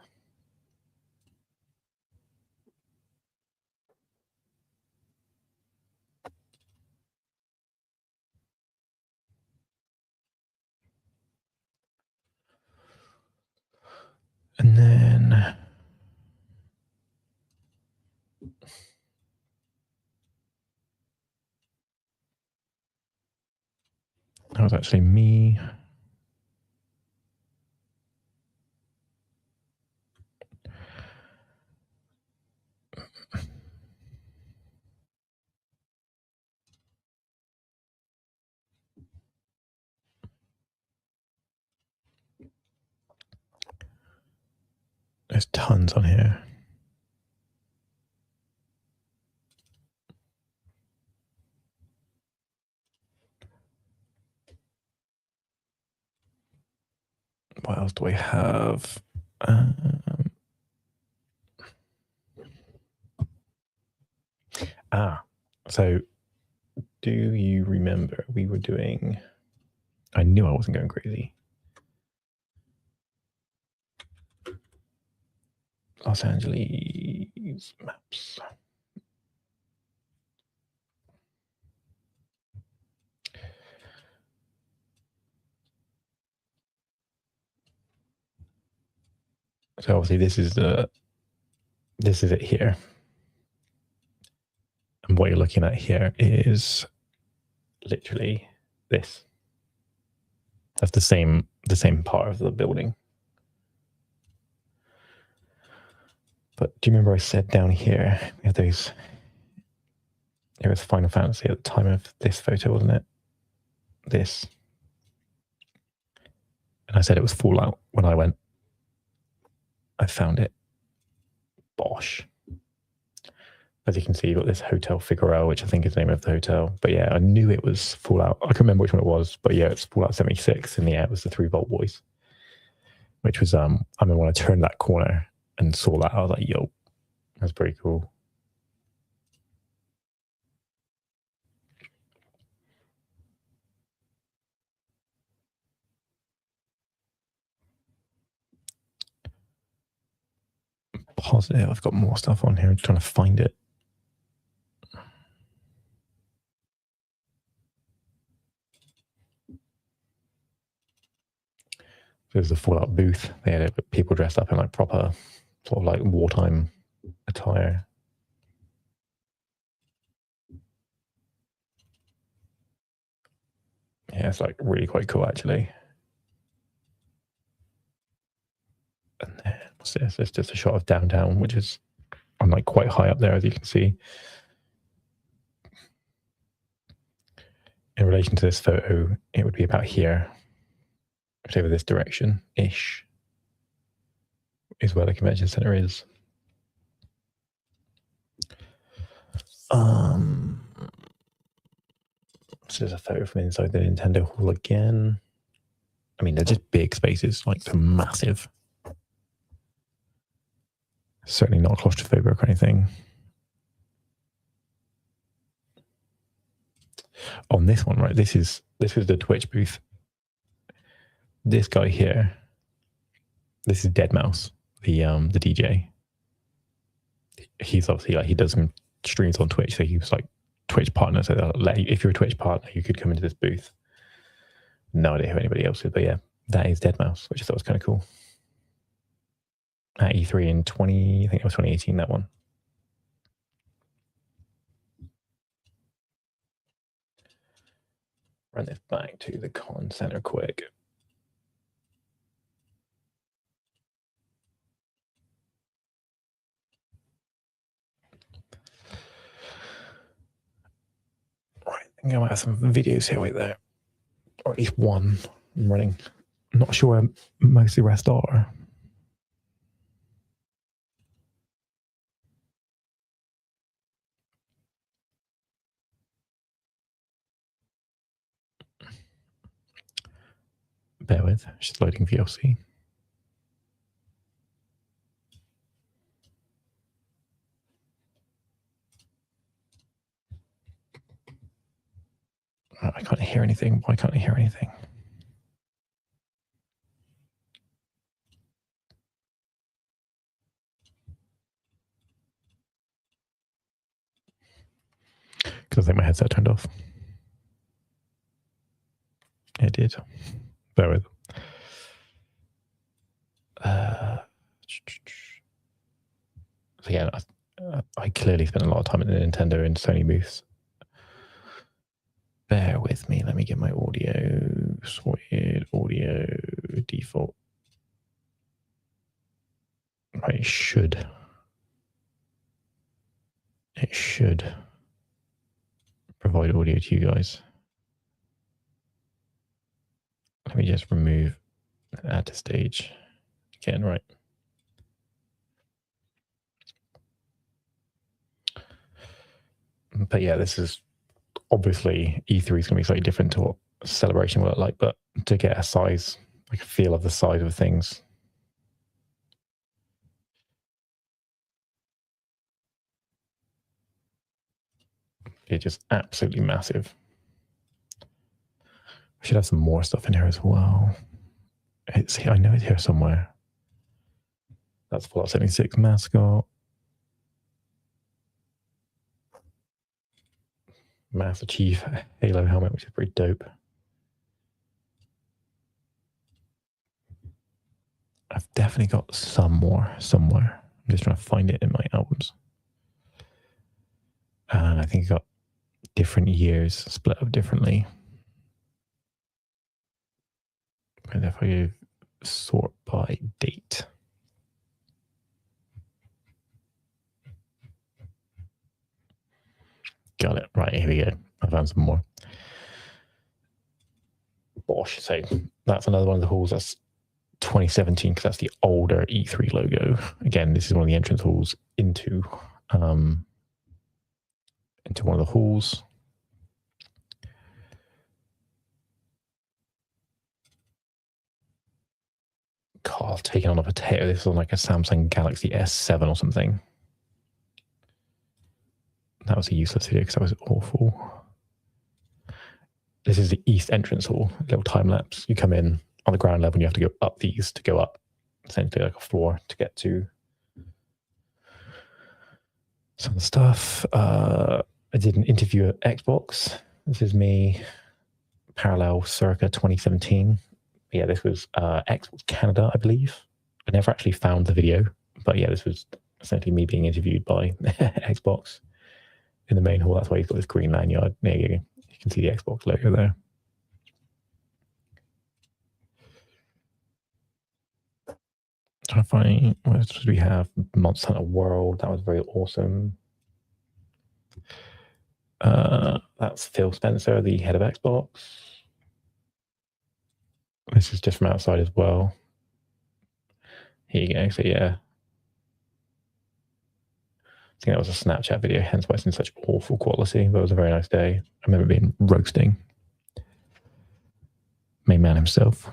And then that was actually me. There's tons on here. What else do I have? So do you remember we were doing... I knew I wasn't going crazy. Los Angeles maps. So obviously this is it here. And what you're looking at here is literally this. That's the same part of the building. But do you remember I said down here we have those? It was Final Fantasy at the time of this photo, wasn't it? This. And I said it was Fallout when I went. I found it. Bosh. As you can see, you've got this Hotel Figueroa, which I think is the name of the hotel. But yeah, I knew it was Fallout. I can't remember which one it was, but yeah, it's Fallout 76. And yeah, it was the 3 Volt Boys. Which was, I remember when I turned that corner and saw that, I was like, yo, that's pretty cool. positive I've got more stuff on here. I'm trying to find it. There's the Fallout booth. They had people dressed up in like proper sort of like wartime attire. Yeah, it's like really quite cool actually. And then what's this? It's just a shot of downtown, which is I'm like quite high up there, as you can see. In relation to this photo, it would be about here, over this direction-ish, is where the convention center is. So there's a photo from inside the Nintendo Hall again. I mean, they're just big spaces, like they're massive. Certainly not claustrophobic or anything. On this one, right, this is the Twitch booth. This guy here, this is Deadmau5, the DJ. He's obviously like, he does some streams on Twitch, so he was like Twitch partner. So if you're a Twitch partner, you could come into this booth. No idea who anybody else is, but yeah, that is Deadmau5, which I thought was kind of cool. At E3 in I think it was 2018, that one. Run this back to the con center quick. Right, I think I might have some videos here, wait there. Or at least one I'm running. I'm not sure where most of the rest are. Bear with, just loading VLC. I can't hear anything. Why can't I hear anything? Because I think my headset turned off. It did. Bear with. So yeah, I clearly spent a lot of time at the Nintendo and Sony booths. Bear with me. Let me get my audio sorted. Audio default. Right, it should provide audio to you guys. Let me just remove add to stage again, right? But yeah, this is obviously E3 is going to be slightly different to what Celebration will look like, but to get a size, like a feel of the size of things. It's just absolutely massive. I should have some more stuff in here as well. I know it's here somewhere. That's Fallout 76 mascot. Master Chief Halo helmet, which is pretty dope. I've definitely got some more somewhere. I'm just trying to find it in my albums. And I think I got different years split up differently. And if I sort by date. Got it. Right, here we go. I found some more. Bosh. So that's another one of the halls. That's 2017, because that's the older E3 logo. Again, this is one of the entrance halls into one of the halls. God, I've taken on a potato. This is on like a Samsung Galaxy S7 or something. That was a useless video because that was awful. This is the east entrance hall, little time lapse. You come in on the ground level and you have to go up these to go up, essentially like a floor to get to some stuff. I did an interview at Xbox. This is me, parallel circa 2017. Yeah, this was Xbox Canada, I believe. I never actually found the video, but yeah, this was essentially me being interviewed by Xbox in the main hall. That's why you've got this green lanyard. There you go. You can see the Xbox logo there. Trying to find, what else did we have? Monster Hunter World. That was very awesome. That's Phil Spencer, the head of Xbox. This is just from outside as well. Here you go. So yeah, I think that was a Snapchat video, hence why it's in such awful quality. But it was a very nice day. I remember being roasting. Main man himself.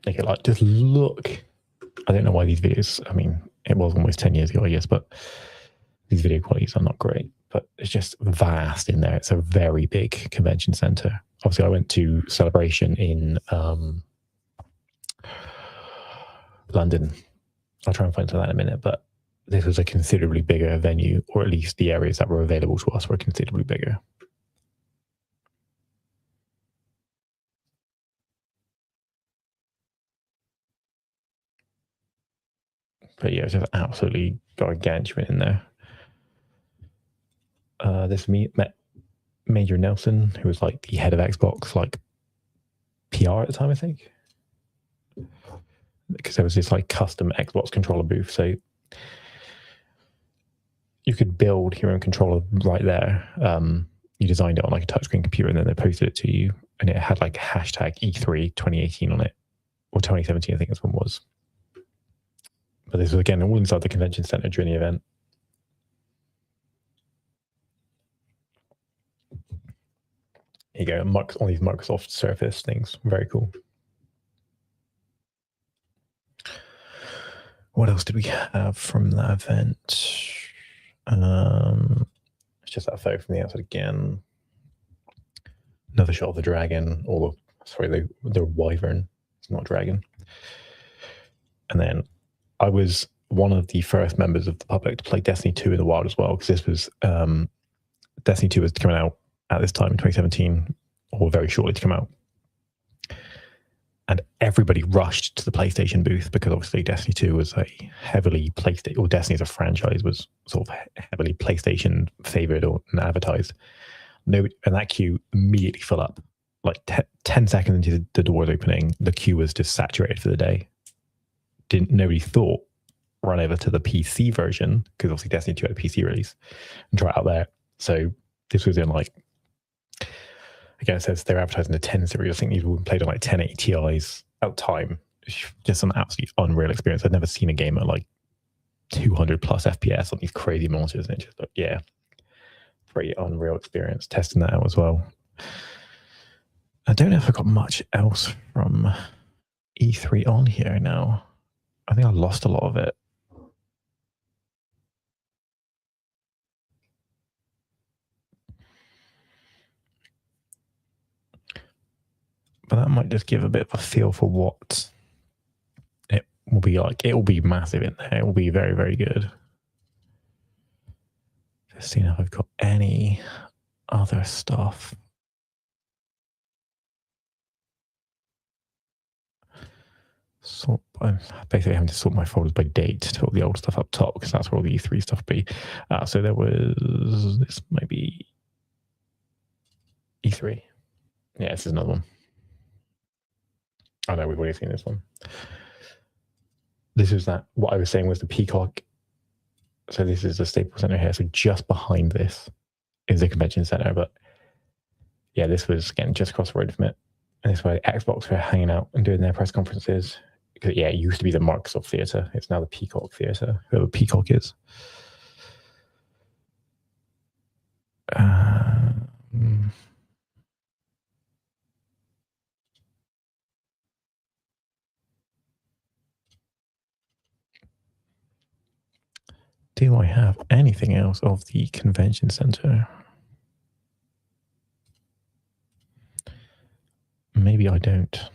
Make it like, just look. I don't know why these videos, I mean, it was almost 10 years ago, I guess, but these video qualities are not great. But it's just vast in there. It's a very big convention center. Obviously, I went to Celebration in London. I'll try and find that in a minute, but this was a considerably bigger venue, or at least the areas that were available to us were considerably bigger. But yeah, it's just absolutely gargantuan in there. This met Major Nelson, who was like the head of Xbox, like PR at the time, I think. Because there was this like custom Xbox controller booth. So you could build your own controller right there. You designed it on like a touchscreen computer and then they posted it to you. And it had like hashtag E3 2018 on it, or 2017, I think this one was. But this was again all inside the convention center during the event. Here you go, all these Microsoft Surface things. Very cool. What else did we have from that event? It's just that photo from the outside again. Another shot of the dragon, or the wyvern. It's not a dragon. And then I was one of the first members of the public to play Destiny 2 in the wild as well, because this was Destiny 2 was coming out at this time in 2017, or very shortly to come out. And everybody rushed to the PlayStation booth because obviously Destiny 2 was a heavily PlayStation, or Destiny as a franchise was sort of heavily PlayStation favored or advertised. And that queue immediately filled up. Like 10 seconds into the doors opening, the queue was just saturated for the day. Nobody thought run over to the PC version, because obviously Destiny 2 had a PC release, and try it out there. So this was in like, again, it says they're advertising the 10 series. I think these were played on like 1080 Ti's at the time. Just an absolutely unreal experience. I'd never seen a game at like 200 plus FPS on these crazy monsters. And it just, yeah, pretty unreal experience testing that out as well. I don't know if I got much else from E3 on here now. I think I lost a lot of it. But that might just give a bit of a feel for what it will be like. It will be massive in there. It will be very, very good. Just seeing if I've got any other stuff. So I'm basically having to sort my folders by date to put the old stuff up top, because that's where all the E3 stuff be. So there was, this might be E3. Yeah, this is another one. I know we've already seen this one. This is that, what I was saying was the Peacock. So this is the Staples Center here. So just behind this is the convention center. But yeah, this was, again, just across the road from it. And this is where Xbox were hanging out and doing their press conferences. Because yeah, it used to be the Microsoft Theater. It's now the Peacock Theater, whoever Peacock is. Do I have anything else of the convention center? Maybe I don't.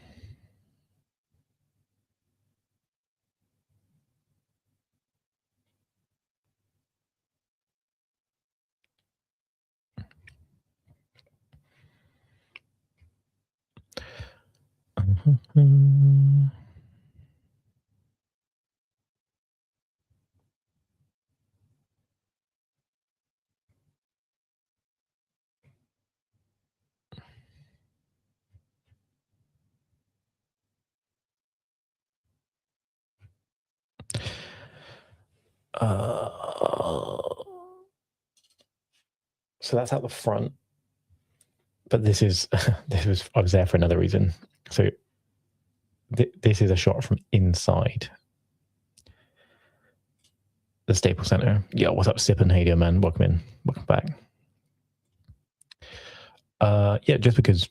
So that's out the front, but this is I was there for another reason. So this is a shot from inside the Staples Center. Yeah, what's up, Sip and Hadia, man? Welcome in, welcome back. Yeah, just because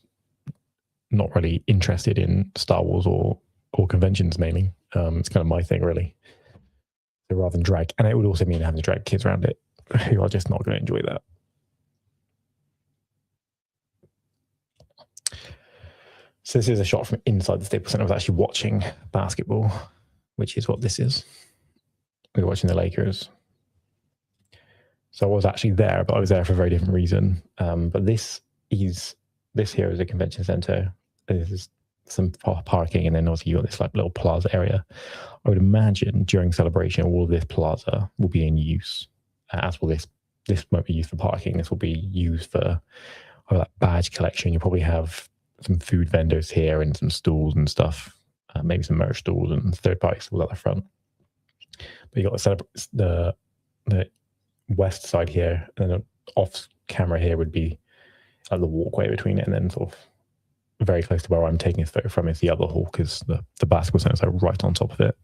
not really interested in Star Wars or conventions mainly. It's kind of my thing, really. So rather than drag, and it would also mean having to drag kids around it who are just not going to enjoy that. So this is a shot from inside the Staples Center. I was actually watching basketball, which is what this is. We were watching the Lakers. So I was actually there, but I was there for a very different reason. But this here is a convention center. There's some parking, and then obviously you got this like little plaza area. I would imagine during celebration, all of this plaza will be in use. As will this. This won't be used for parking. This will be used for that badge collection. You'll probably have some food vendors here and some stalls and stuff. Maybe some merch stalls and third-party stalls at the front. But you got the west side here, and then off camera here would be like the walkway between it, and then sort of very close to where I'm taking this photo from is the other hall, because the basketball centers are right on top of it.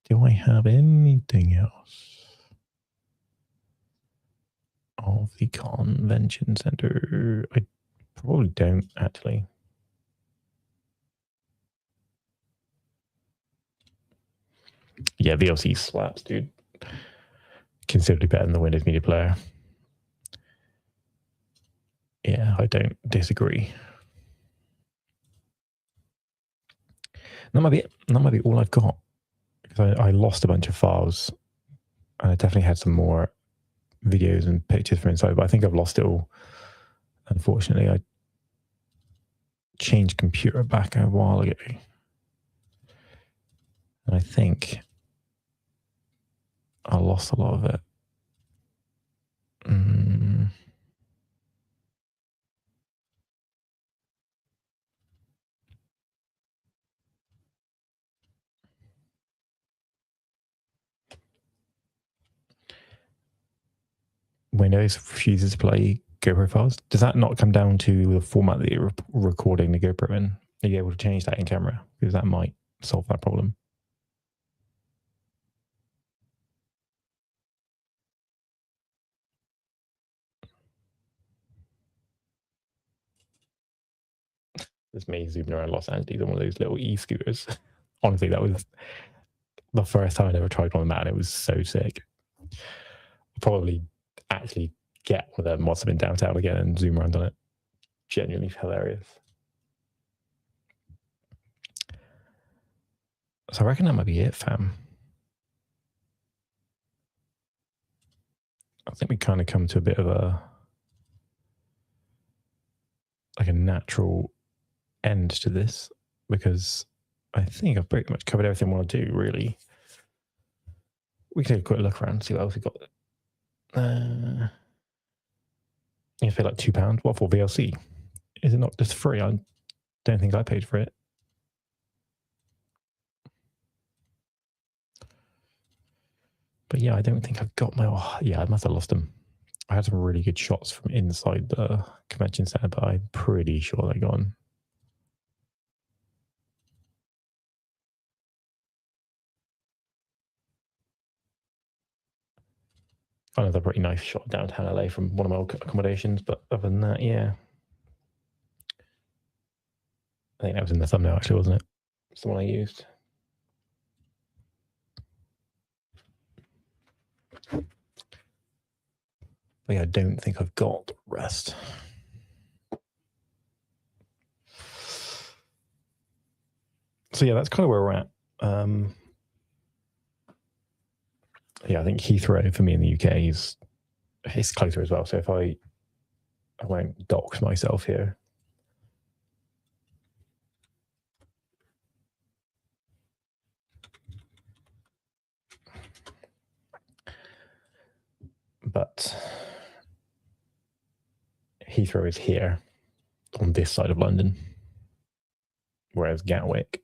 Do I have anything else of the convention center? I probably don't, actually. Yeah, VLC slaps, dude. Considerably better than the Windows Media Player. Yeah, I don't disagree. That might be it. That might be all I've got, because I lost a bunch of files, and I definitely had some more videos and pictures from inside, but I think I've lost it all. Unfortunately, I changed computer back a while ago, and I think I lost a lot of it. Windows refuses to play GoPro files. Does that not come down to the format that you're recording the GoPro in? Are you able to change that in camera? Because that might solve that problem. It's me zooming around Los Angeles on one of those little e-scooters. Honestly, that was the first time I ever tried one of them, and it was so sick. I'll probably actually get one of them once I'm in downtown again and zoom around on it. Genuinely hilarious. So I reckon that might be it, fam. I think we kind of come to a bit of a natural end to this, because I think I've pretty much covered everything I want to do, really. We can take a quick look around and see what else we got. You pay like £2. What for? VLC? Is it not just free? I don't think I paid for it. But yeah, I don't think I've got my... Oh, yeah, I must have lost them. I had some really good shots from inside the convention center, but I'm pretty sure they're gone. Another pretty nice shot of downtown LA from one of my accommodations, but other than that, yeah. I think that was in the thumbnail, actually, wasn't it? It's the one I used. But yeah, I don't think I've got the rest. So yeah, that's kind of where we're at. Yeah, I think Heathrow for me in the UK is closer as well. So if I I won't dox myself here. But Heathrow is here on this side of London, whereas Gatwick,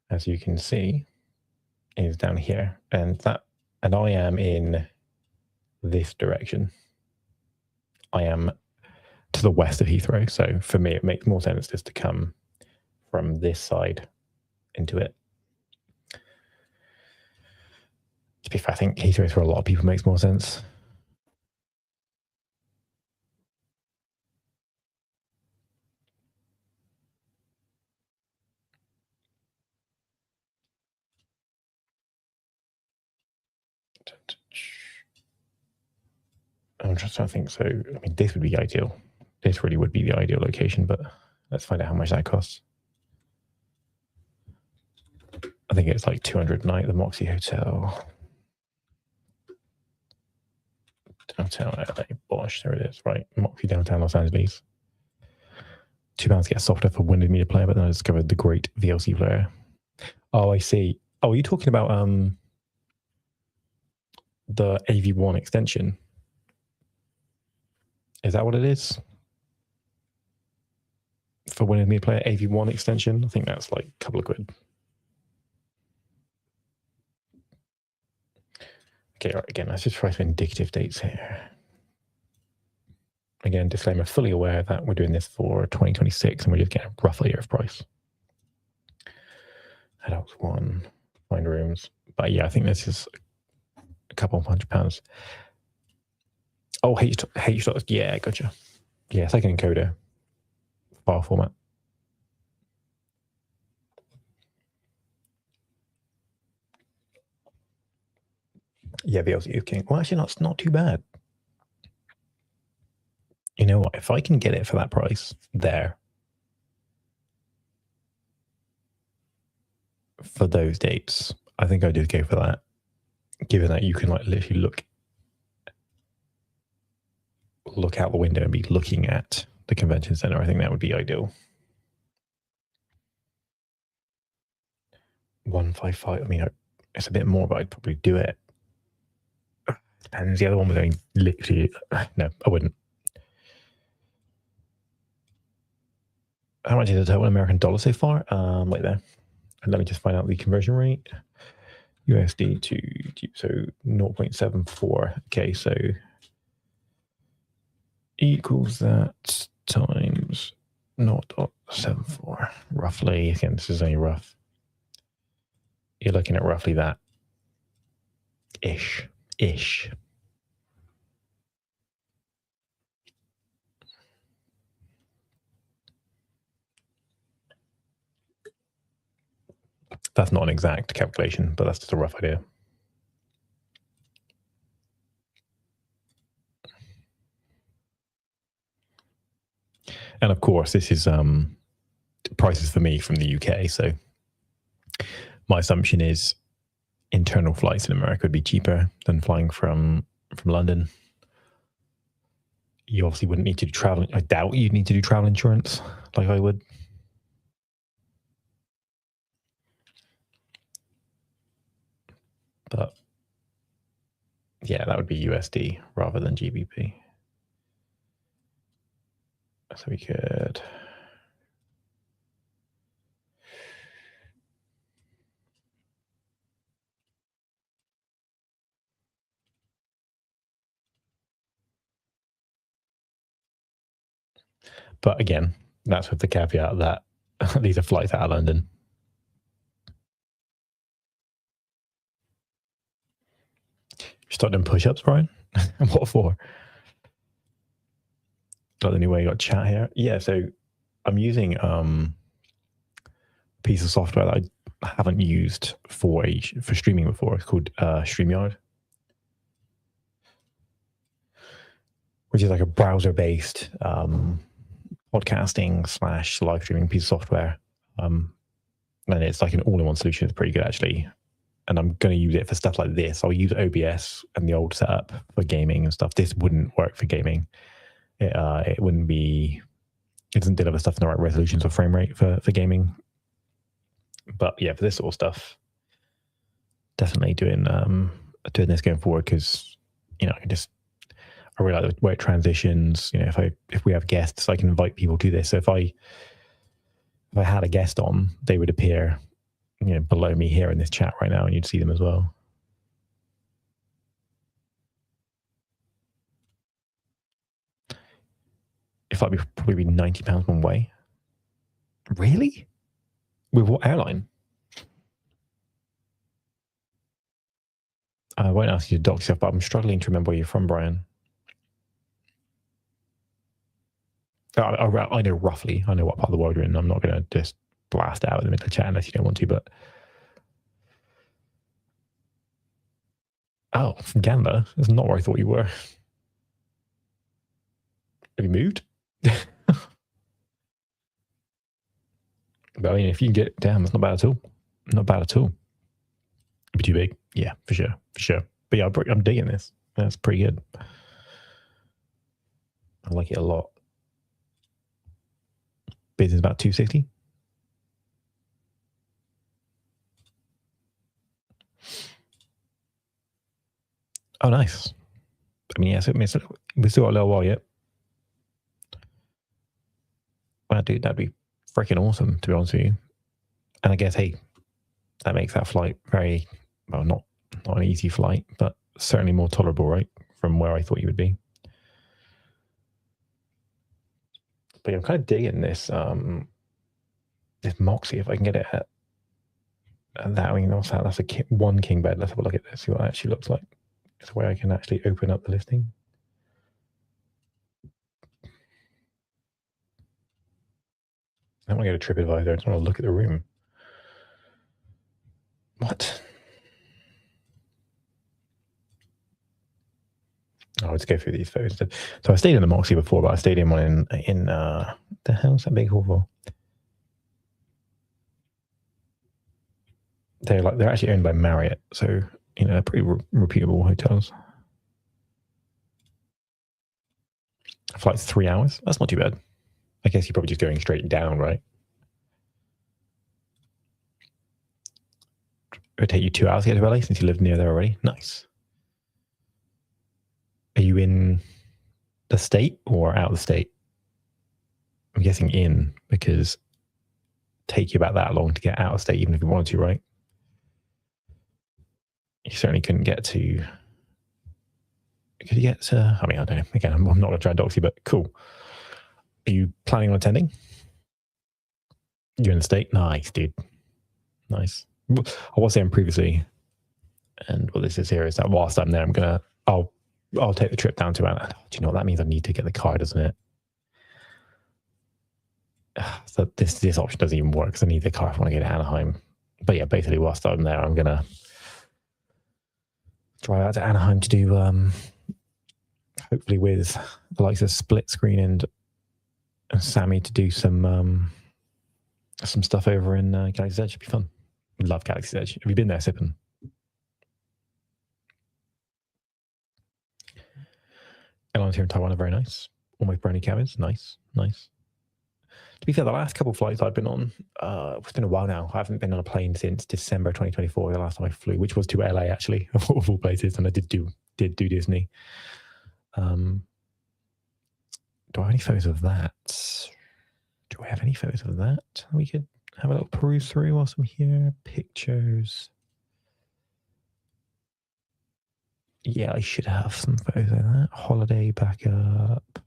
as you can see, is down here, and I am in this direction. I am to the west of Heathrow, so for me it makes more sense just to come from this side into it. To be fair, I think Heathrow for a lot of people makes more sense. I'm just trying to think. So, I mean, this would be ideal. This really would be the ideal location, but let's find out how much that costs. I think it's like 200 a night, the Moxie Hotel. Downtown LA, bosh, there it is. Right, Moxie downtown Los Angeles. £2 to get a software for Windows Media Player, but then I discovered the great VLC player. Oh, I see. Oh, are you talking about the AV1 extension? Is that what it is? For Windows Media Player AV1 extension? I think that's like a couple of quid. Okay, right, again, let's just try some indicative dates here. Again, disclaimer, fully aware that we're doing this for 2026 and we're just getting a rough idea of price. Adults 1, find rooms. But yeah, I think this is a couple of £100. Oh, H. Yeah, gotcha. Yeah, it's like an encoder file format. Yeah, VLC, okay. Well, actually, that's not too bad. You know what? If I can get it for that price there for those dates, I think I'd just go for that. Given that you can like literally look out the window and be looking at the convention center, I think that would be ideal. 155. I mean, it's a bit more, but I'd probably do it. Depends. The other one was only literally. No, I wouldn't. How much is the total American dollar so far? Right there. And let me just find out the conversion rate. USD to so 0.74. Okay, so equals that times 0.74. Roughly, again, this is only rough. You're looking at roughly that. Ish. That's not an exact calculation, but that's just a rough idea. And of course, this is prices for me from the UK. So my assumption is internal flights in America would be cheaper than flying from London. You obviously wouldn't need to do travel. I doubt you'd need to do travel insurance like I would. But yeah, that would be USD rather than GBP. So we could. But again, that's with the caveat that these are flights out of London. You start doing push-ups, Brian? What for? Got the new way you got chat here. Yeah, so I'm using a piece of software that I haven't used for streaming before. It's called StreamYard, which is like a browser-based podcasting / live streaming piece of software. And it's like an all-in-one solution. It's pretty good, actually. and I'm going to use it for stuff like this. I'll use OBS and the old setup for gaming and stuff. This wouldn't work for gaming. It wouldn't be. It doesn't deliver stuff in the right resolutions or frame rate for gaming. But yeah, for this sort of stuff, definitely doing this going forward, because I really like the way it transitions. If we have guests, I can invite people to this. So if I had a guest on, they would appear below me here in this chat right now, and you'd see them as well. If I'd probably be £90 one way. Really? With what airline? I won't ask you to dox yourself, but I'm struggling to remember where you're from, Brian. I know roughly. I know what part of the world you're in. I'm not going to just blast out in the middle of the chat unless you don't want to, but... Oh, from Canada? That's not where I thought you were. Have you moved? But I mean, if you can get... Damn, that's not bad at all. Not bad at all. It'd be too big. Yeah, for sure. For sure. But yeah, I'm digging this. That's pretty good. I like it a lot. Bid is about 260. Oh, nice. I mean, yeah, so we still got a little while yet. Wow, dude, that'd be freaking awesome, to be honest with you. And I guess, hey, that makes that flight very, well, not an easy flight, but certainly more tolerable, right, from where I thought you would be. But yeah, I'm kind of digging this this Moxie, if I can get it at that. I mean, that's a one king bed. Let's have a look at this, see what it actually looks like. It's where I can actually open up the listing. I don't want to get a TripAdvisor. I just want to look at the room. What? Oh, let's go through these photos. So I stayed in the Moxie before, but I stayed in one in the hell's that big hall for? They're actually owned by Marriott, so they're pretty reputable hotels. Flight's 3 hours. That's not too bad. I guess you're probably just going straight down, right? It would take you 2 hours to get to LA since you live near there already. Nice. Are you in the state or out of the state? I'm guessing in, because it take you about that long to get out of state, even if you wanted to, right? You certainly couldn't get to... Could you get to... I mean, I don't know. Again, I'm not going to try and dox you, but cool. Are you planning on attending? You're in the state? Nice, dude. Nice. I was saying previously, and what this is here is that whilst I'm there, I'll take the trip down to Atlanta. Do you know what that means? I need to get the car, doesn't it? So this option doesn't even work because I need the car if I want to go to Anaheim. But yeah, basically whilst I'm there, I'm gonna drive out to Anaheim to do hopefully with the likes of Split Screen and Sammy to do some stuff over in Galaxy's Edge. Should be fun. Love Galaxy's Edge. Have you been there, Sippin? Airlines here in Taiwan are very nice. Almost brand new cabins. Nice. To be fair, the last couple of flights I've been on, it's been a while now. I haven't been on a plane since December 2024, the last time I flew, which was to LA, actually, of all places, and I did do Disney. Do I have any photos of that? Do I have any photos of that? We could have a little peruse through whilst I'm here. Pictures. Yeah, I should have some photos of that. Holiday backup.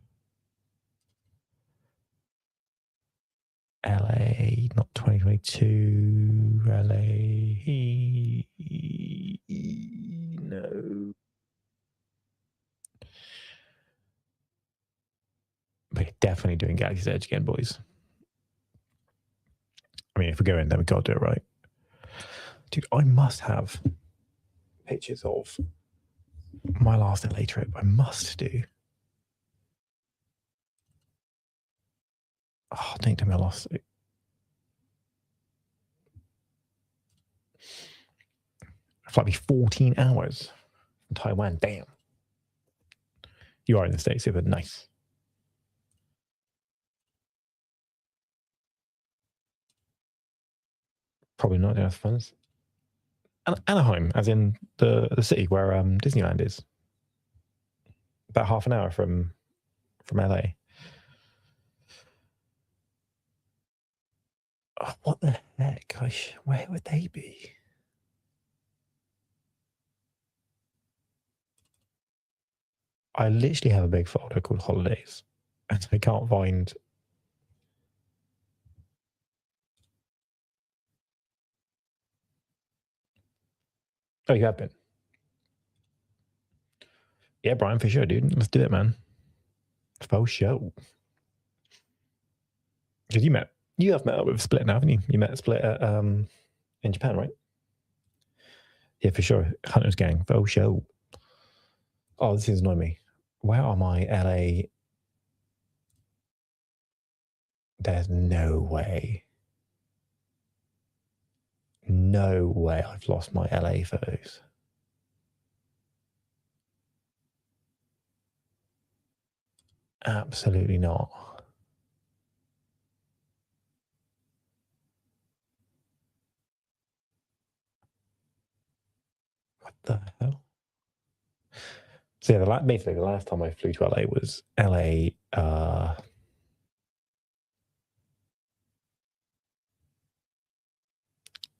LA, not 2022. LA. No. But definitely doing Galaxy's Edge again, boys. I mean, if we go in, then we got to do it right. Dude, I must have pictures of my last LA trip. I must do. Oh, don't tell me I lost it. Flight be 14 hours from Taiwan. Damn. You are in the States, but nice. Probably not enough funds. Anaheim, as in the city where Disneyland is. About half an hour from LA. Oh, what the heck? Gosh, where would they be? I literally have a big folder called holidays, and I can't find. Oh, you have been. Yeah, Brian, for sure, dude. Let's do it, man. For sure. Because you have met up with Split now, haven't you? You met Split at, in Japan, right? Yeah, for sure. Hunter's Gang, for sure. Oh, this is annoying me. Where are my LA? There's no way. No way I've lost my LA photos. Absolutely not. What the hell? So yeah, basically the last time I flew to LA was LA.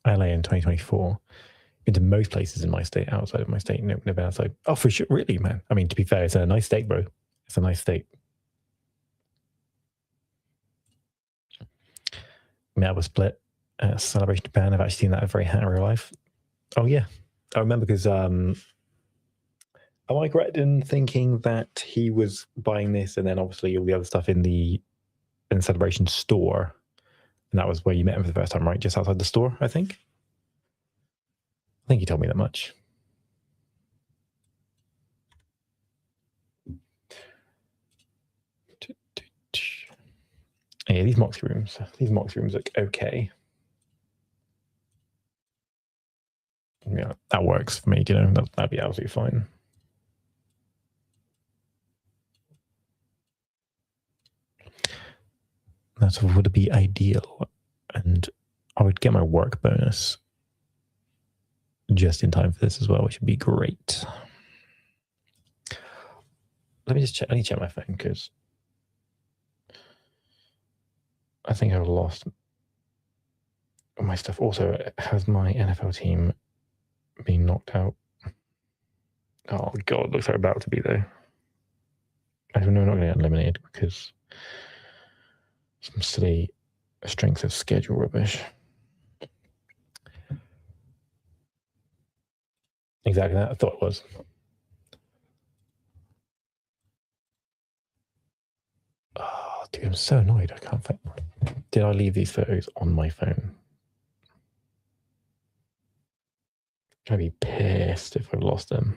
LA in 2024. Been to most places in my state, outside of my state, never been outside. Oh, for sure, really, man. I mean, to be fair, it's a nice state, bro. It's a nice state. Met was Split, Celebration Japan. I've actually seen that very hat in real life. Oh yeah, I remember because am I correct in thinking that he was buying this and then obviously all the other stuff in the Celebration store, and that was where you met him for the first time, right? Just outside the store, I think. I think he told me that much. Yeah, these Moxie rooms look okay. Yeah, that works for me. You know, that'd be absolutely fine. That would be ideal, and I would get my work bonus just in time for this as well, which would be great. Let me just check. I need to check my phone because I think I've lost my stuff. Also, has my NFL team been knocked out? Oh god, looks like about to be though. I don't know, not going to get eliminated because some silly strength of schedule rubbish. Exactly that. I thought it was. Oh, dude, I'm so annoyed. I can't find. Did I leave these photos on my phone? I'd be pissed if I've lost them.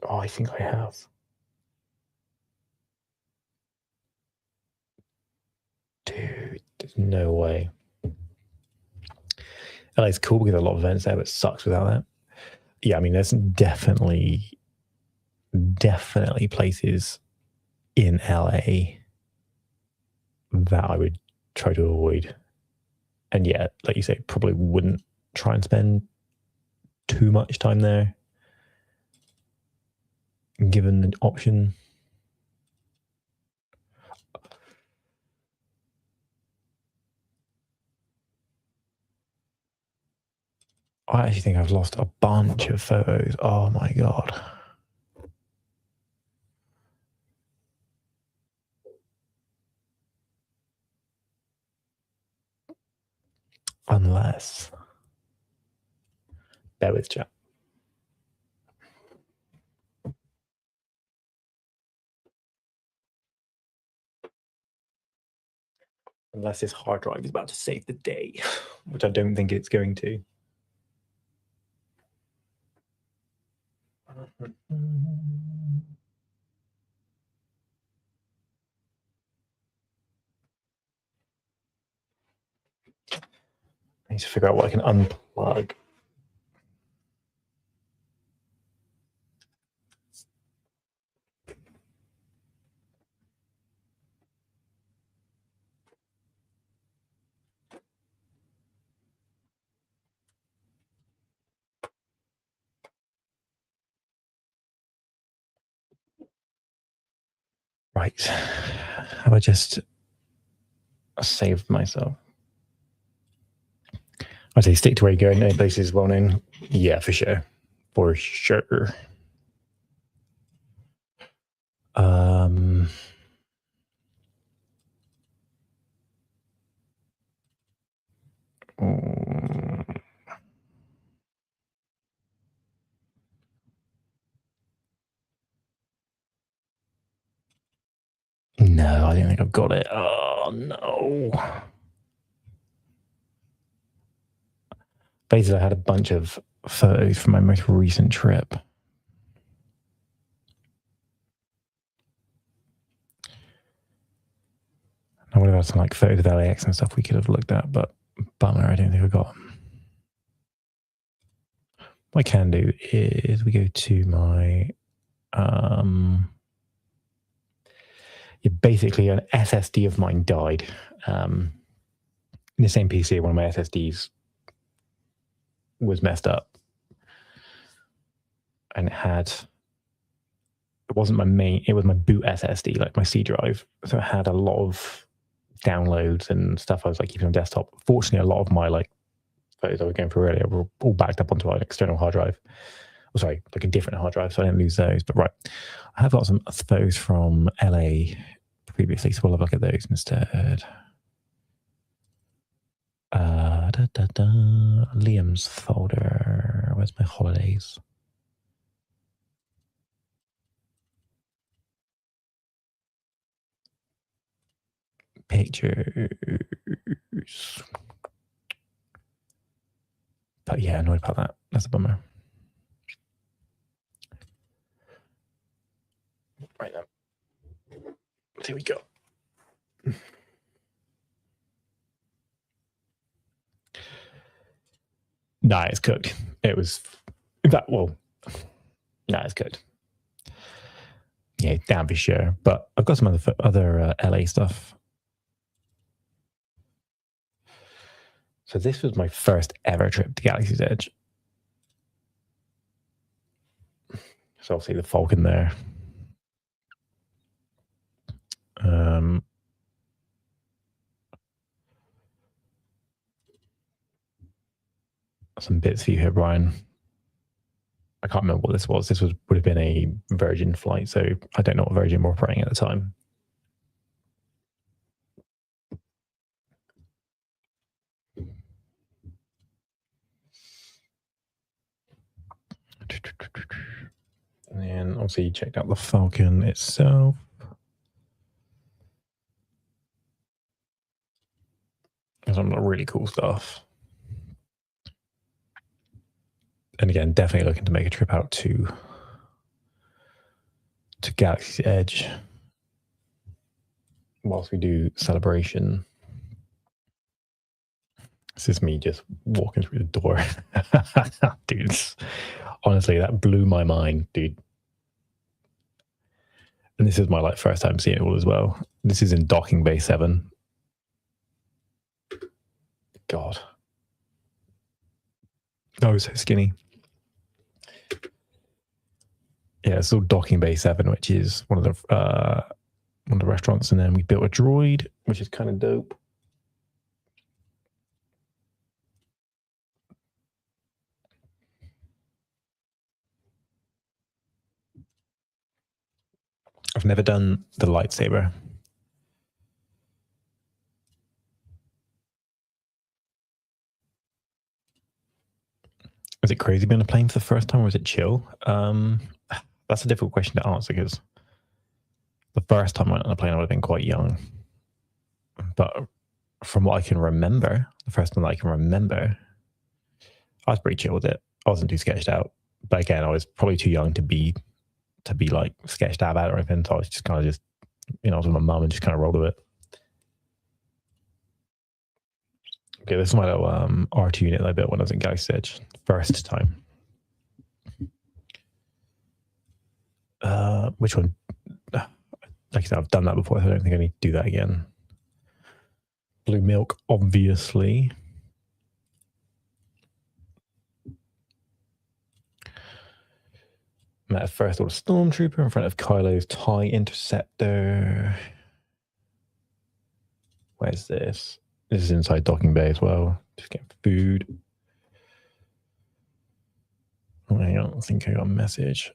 Oh, I think I have. Dude, there's no way. LA's cool because a lot of events there, but it sucks without that. Yeah, I mean, there's definitely places in LA that I would try to avoid. And yeah, like you say, probably wouldn't try and spend too much time there given the option. I actually think I've lost a bunch of photos. Oh my god. Unless. Bear with chat. Unless this hard drive is about to save the day, which I don't think it's going to. need to figure out what I can unplug. Right. Have I just saved myself? I say stick to where you're going. Any places well known? Yeah, for sure. For sure. No, I don't think I've got it. Oh, no. Basically, I had a bunch of photos from my most recent trip. I would have had some like photos of LAX and stuff we could have looked at, but bummer, I don't think I got them. What I can do is we go to my basically an SSD of mine died. In the same PC, one of my SSDs was messed up, and it wasn't my main, it was my boot SSD, like my C drive. So it had a lot of downloads and stuff I was like keeping on desktop. Fortunately, a lot of my like photos I was going through earlier were all backed up onto an external hard drive. Oh, sorry, like a different hard drive, so I didn't lose those. But right, I have got some photos from LA previously, so we'll have a look at those instead. Liam's folder. Where's my holidays? Pictures. But yeah, annoyed about that. That's a bummer. Right now. Here we go. Nah, it's cooked. It was, in fact, well, nah, it's cooked. Yeah, damn for sure. But I've got some other LA stuff. So this was my first ever trip to Galaxy's Edge. So obviously the Falcon there. Some bits for you here, Brian. I can't remember what this was. This would have been a Virgin flight, so I don't know what Virgin were operating at the time. And then obviously you checked out the Falcon itself. There's some really cool stuff. And again, definitely looking to make a trip out to Galaxy's Edge whilst we do Celebration. This is me just walking through the door. Dude, honestly, that blew my mind, dude. And this is my like first time seeing it all as well. This is in Docking Bay 7. God. Oh, so skinny. Yeah, it's all Docking Bay 7, which is one of the restaurants, and then we built a droid, which is kind of dope. I've never done the lightsaber. Was it crazy being on a plane for the first time, or was it chill? That's a difficult question to answer because the first time I went on a plane, I would have been quite young. But from what I can remember, the first time I can remember, I was pretty chill with it. I wasn't too sketched out. But again, I was probably too young to be like sketched out about it or anything. So I was just kind of I was with my mum and just kind of rolled with it. Okay, this is my little R2 unit that I built when I was in Galaxy Edge. First time. Which one? Like I said, I've done that before, so I don't think I need to do that again. Blue milk, obviously. Met a First Order Stormtrooper in front of Kylo's TIE Interceptor. Where's this? This is inside docking bay as well. Just getting food. Oh, hang on, I think I got a message.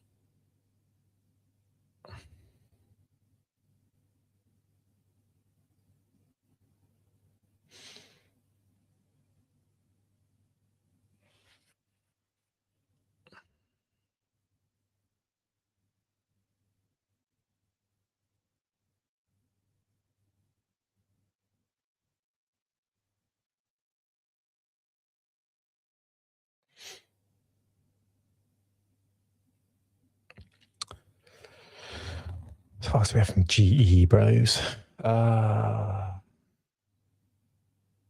As far as we have from GE, bros.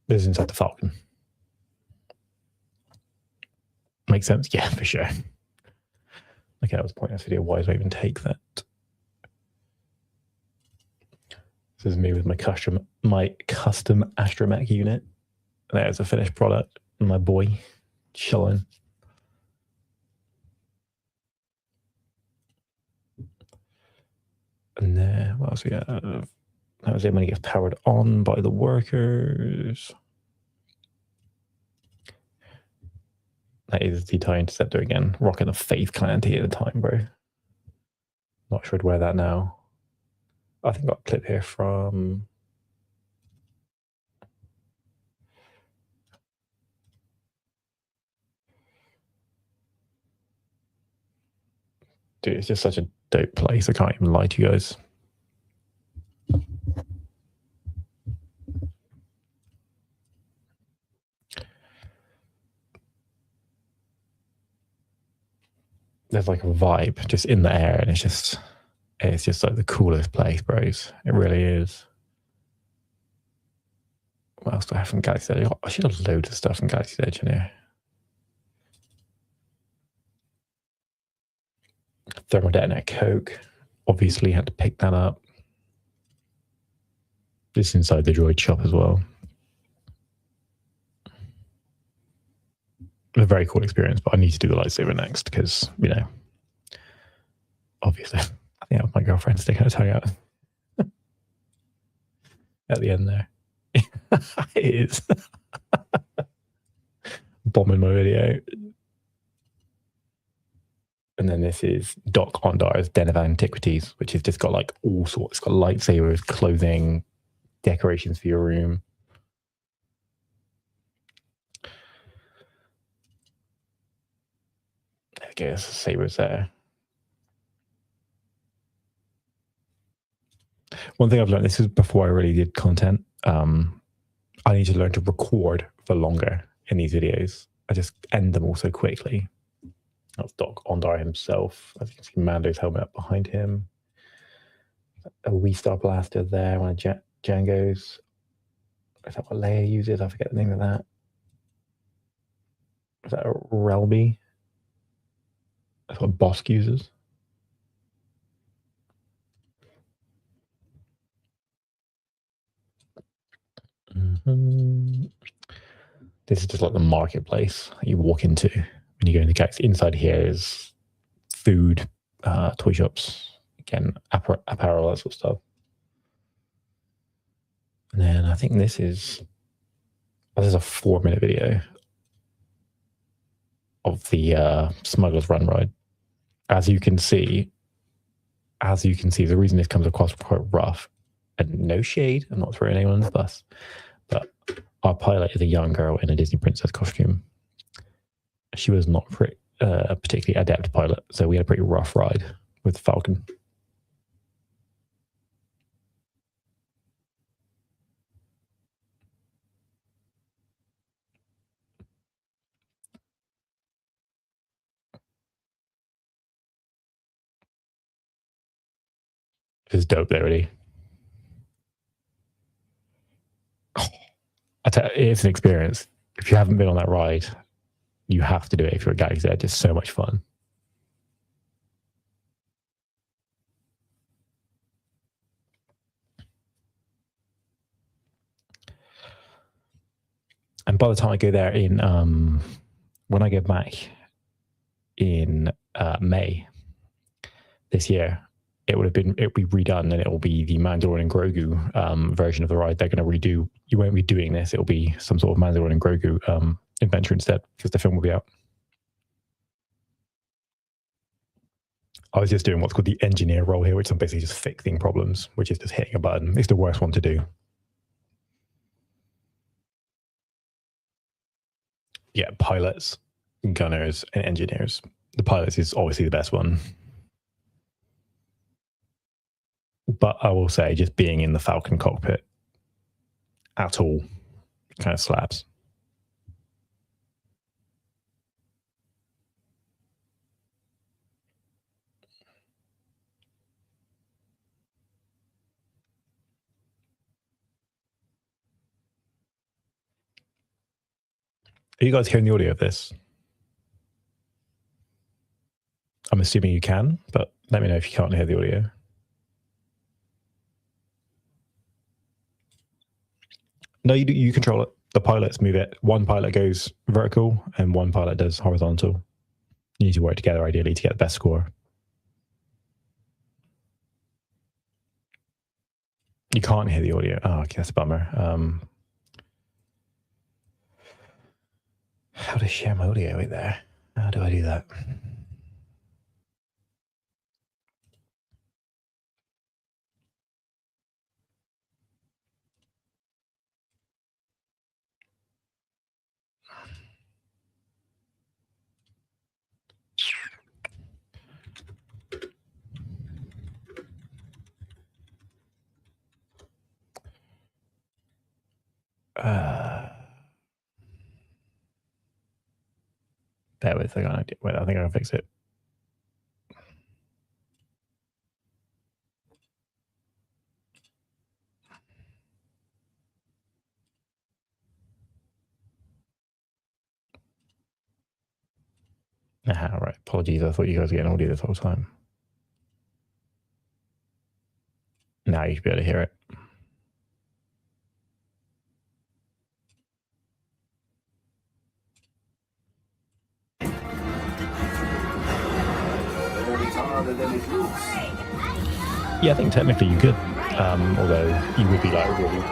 This is inside the Falcon. Makes sense? Yeah, for sure. Okay, that was a pointless video. Why did I even take that? This is me with my custom astromech unit. There's a finished product. My boy, chilling. And there, what else we got? That was it when it gets powered on by the workers. That is the TIE Interceptor again. Rocking the Faith Clan tee at the time, bro. Not sure I'd wear that now. I think I got a clip here from... Dude, it's just such a dope place. I can't even lie to you guys. There's like a vibe just in the air, and it's just like the coolest place, bros. It really is. What else do I have from Galaxy Edge? I should have loads of stuff from Galaxy Edge in here. Thermal detonator Coke. Obviously had to pick that up. This is inside the droid shop as well. A very cool experience, but I need to do the lightsaber next because, you know, obviously, I think that was my girlfriend sticking her tongue out at the end there. It is. Bombing my video. And then this is Doc Ondar's Den of Antiquities, which has just got like all sorts. It's got lightsabers, clothing, decorations for your room. I guess sabers there. One thing I've learned, this is before I really did content. I need to learn to record for longer in these videos. I just end them all so quickly. That's Doc Ondar himself. As you can see, Mando's helmet behind him. A Wii Star Blaster there, one of Django's. Is that what Leia uses? I forget the name of that. Is that a Relby? That's what Bosk uses. This is just like the marketplace you walk into when you go into Galaxy. Inside here is food, toy shops, again, apparel, that sort of stuff. And then I think this is a 4-minute video of the Smuggler's Run ride. As you can see, the reason this comes across quite rough, and no shade, I'm not throwing anyone on the bus, but our pilot is a young girl in a Disney princess costume. She was not a particularly adept pilot, so we had a pretty rough ride with the Falcon. It's dope there, really. It's an experience. If you haven't been on that ride, you have to do it if you're at Galaxy's Edge. It's so much fun. And by the time I go there in when I go back in May this year, it would be redone, and it will be the Mandalorian and Grogu version of the ride. They're going to redo. You won't be doing this. It will be some sort of Mandalorian and Grogu adventure instead, because the film will be out. I was just doing what's called the engineer role here, which is basically just fixing problems, which is just hitting a button. It's the worst one to do. Yeah, pilots, gunners, and engineers. The pilots is obviously the best one. But I will say, just being in the Falcon cockpit at all kind of slaps. Are you guys hearing the audio of this? I'm assuming you can, but let me know if you can't hear the audio. No, you control it. The pilots move it. One pilot goes vertical and one pilot does horizontal. You need to work together, ideally, to get the best score. You can't hear the audio. Oh, okay, that's a bummer. How to share my audio right there? How do I do that? Bear with, wait, I think I can fix it. Right. Apologies. I thought you guys were getting audio this whole time. Now you should be able to hear it. Yeah, I think technically you could, although you would be like really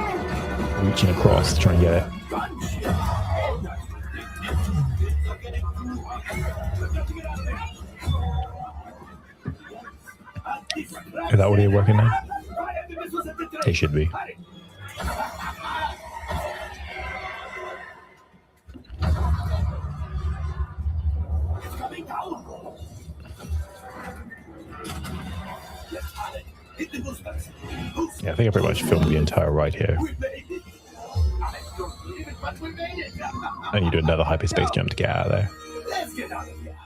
reaching across to try and get it. Is that audio working now? It should be. Yeah, I think I pretty much filmed the entire ride here. And you do another hyperspace jump to get out of there. Let's get out of here.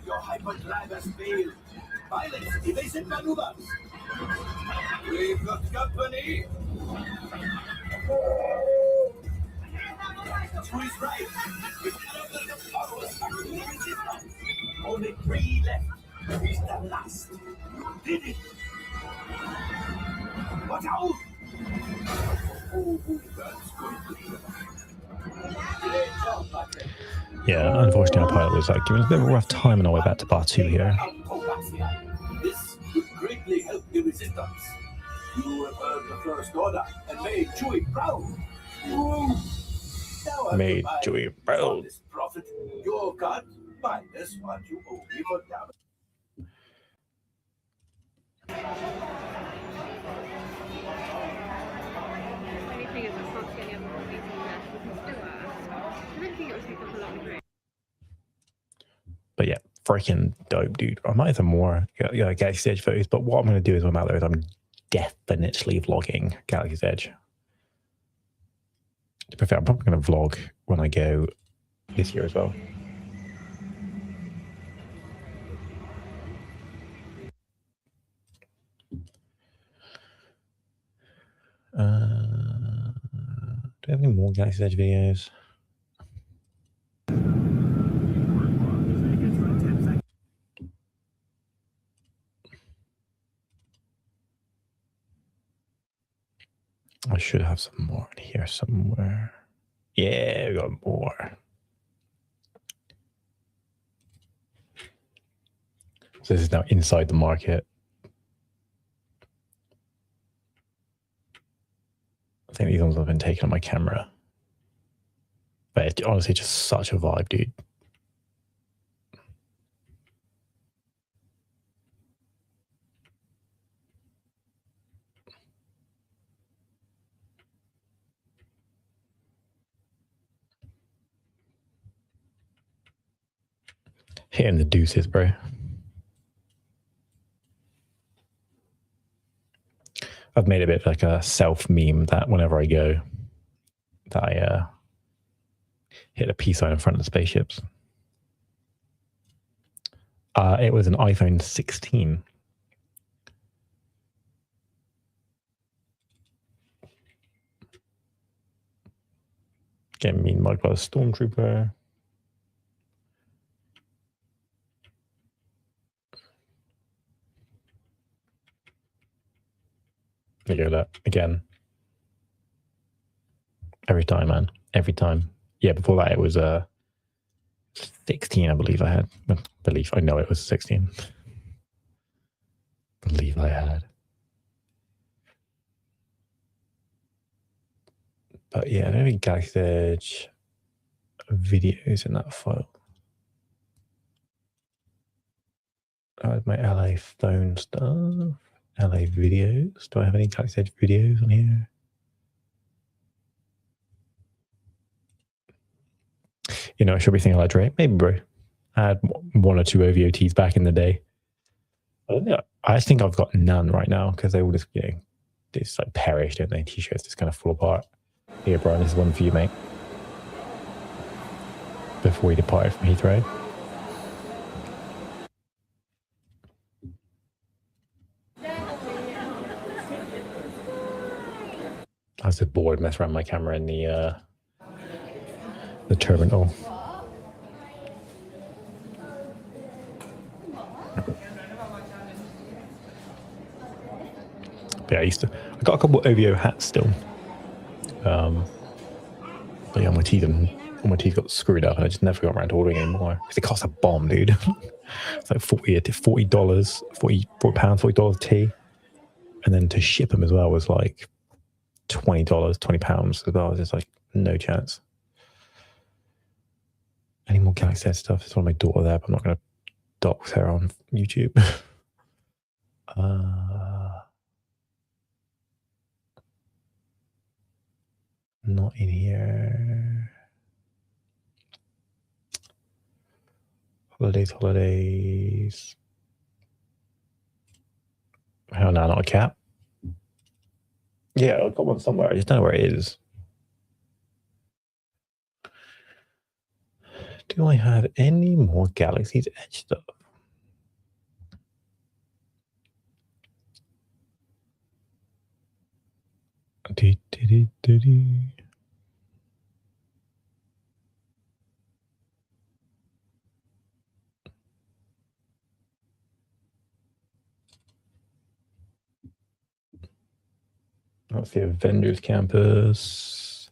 Your hyperdrivers failed. Pilots, evasive maneuvers. We've got company. Squeeze right. Only 3 left. He's the last. Did it. Watch out. Yeah, unfortunately our pilot was giving us a bit of a rough time on our way back to Bar 2 here. This would greatly help the resistance. You have heard the First Order and made Chewie proud. Made Chewie proud. Prophet, your God, minus what you owe me for damage. But yeah, freaking dope, dude. I might have some more Galaxy's Edge photos, but what I'm going to do is when I'm out there is I'm definitely vlogging Galaxy's Edge. To be fair, I'm probably going to vlog when I go this year as well. Do I have any more Galaxy Edge videos? I should have some more in here somewhere. Yeah, we got more. So this is now inside the market. I think these ones have been taken on my camera. But it's honestly just such a vibe, dude. Hitting the deuces, bro. I've made a bit like a self meme that whenever I go, that I hit a peace sign in front of the spaceships. It was an iPhone 16. Getting mean mugged by a stormtrooper. There you go, that again. Every time, man. Every time. Yeah, before that it was 16, I believe I had. I know it was 16. Believe I had. But yeah, I don't think Galaxy Edge videos in that file. My LA phone stuff. LA videos. Do I have any Galaxy Edge videos on here? You know, I should be thinking like Drake. Maybe, bro. I had one or two OVOTs back in the day. I think I've got none right now because they all just, you know, they just like perish, don't they? T-shirts just kind of fall apart. Here, Brian, this is one for you, mate. Before we departed from Heathrow. I was just bored messing around my camera in the terminal. But yeah, I got a couple of OVO hats still. But yeah, all my teeth got screwed up and I just never got around to ordering anymore. Because it costs a bomb, dude. It's like $40, $40 tea. And then to ship them as well was like $20, £20 as well. It's just like no chance. Any more Galaxy Edge stuff? It's one of my daughter there, but I'm not going to dox her on YouTube. Not in here. Holidays. Oh, no, not a cap. Yeah, I've got one somewhere. I just don't know where it is. Do I have any more Galaxy's Edge stuff? That's the Avengers campus.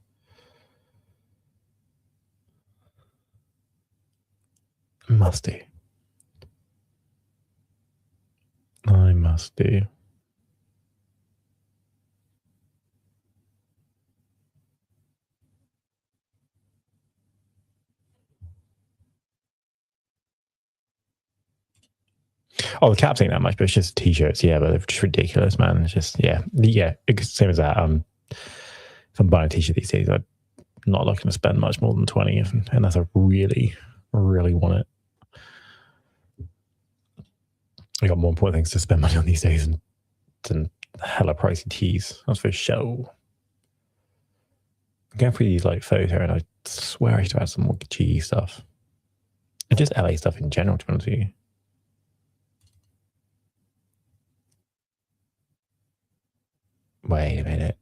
Must do. I must do. Oh, the caps ain't that much, but it's just t-shirts. Yeah, but they're just ridiculous, man. It's just, yeah. Same as that. If I'm buying a t-shirt these days, I'm not looking to spend much more than 20, unless I really, really want it. I got more important things to spend money on these days than hella pricey tees. That's for show. I'm going through these like photos here, and I swear I used to have some more GE stuff. And just LA stuff in general, to be honest with you. Wait a minute.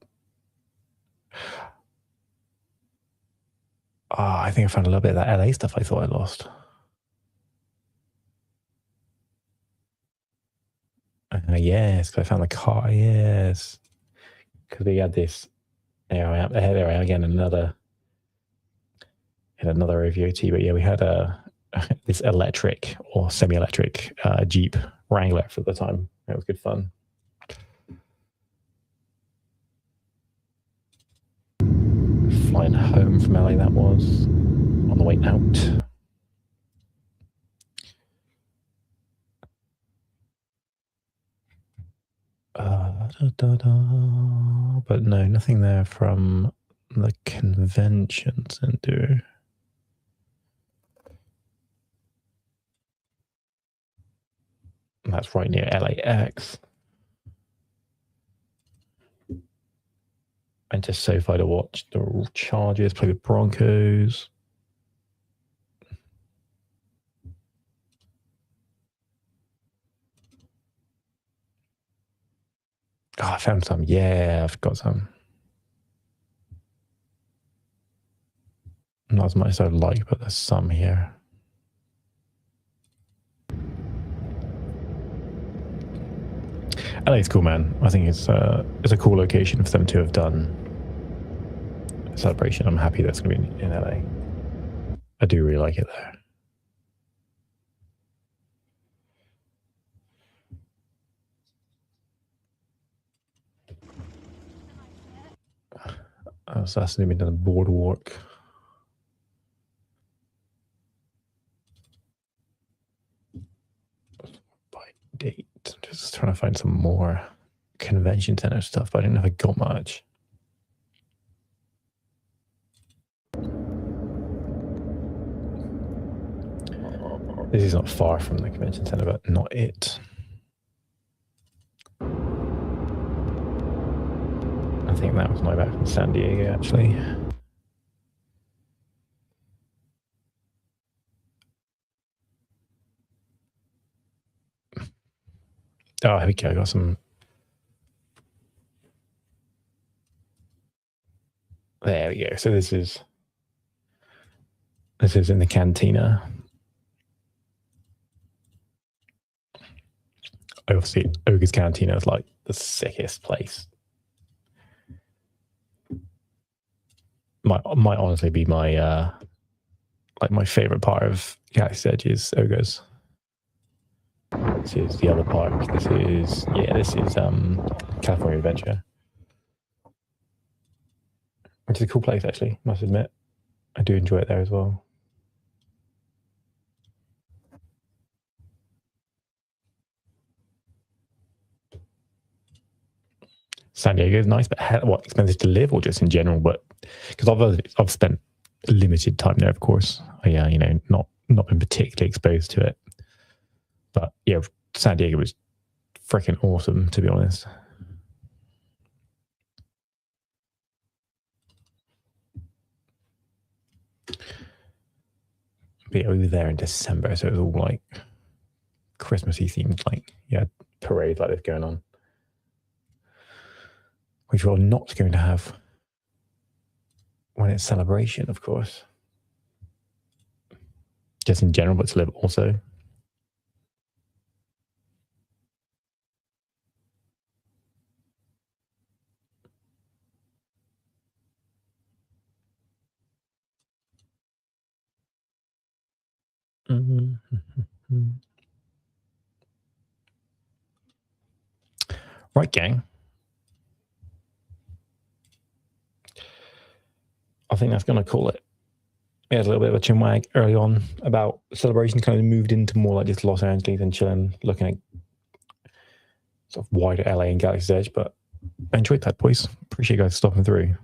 I think I found a little bit of that LA stuff I thought I lost. Yes, because I found the car. Yes, because we had this. There I am. There I am again. Another OVOT. But yeah, we had this electric or semi-electric Jeep Wrangler for the time. It was good fun. Flying home from LA, that was on the way out. But no, nothing there from the convention center. That's right near LAX. And just SoFi to watch the Chargers play with Broncos. Oh, I found some. Yeah, I've got some. Not as much as I'd like, but there's some here. LA's cool, man. I think it's a cool location for them to have done a celebration. I'm happy that's going to be in LA. I do really like it there. So that's going to be done a boardwalk. By date. Just trying to find some more convention center stuff, but I didn't know if I got much. This is not far from the convention center, but not it. I think that was my back from San Diego, actually. Oh, here we go. I got some. There we go. So this is in the Cantina. Obviously, Ogre's Cantina is like the sickest place. Might honestly be my like my favorite part of Galaxy's Edge is Ogre's. This is the other park. This is California Adventure, which is a cool place actually. Must admit, I do enjoy it there as well. San Diego is nice, but what, expensive to live or just in general? But because I've spent limited time there, of course. Not been particularly exposed to it. But yeah, San Diego was freaking awesome, to be honest. But yeah, we were there in December, so it was all like Christmassy themed, like parade like this going on, which we're not going to have when it's celebration, of course. Just in general, but to live also. Right, gang. I think that's going to call it. We had a little bit of a chinwag early on about celebration, kind of moved into more like just Los Angeles and chilling, looking at sort of wider LA and Galaxy's Edge. But I enjoyed that, boys. Appreciate you guys stopping through.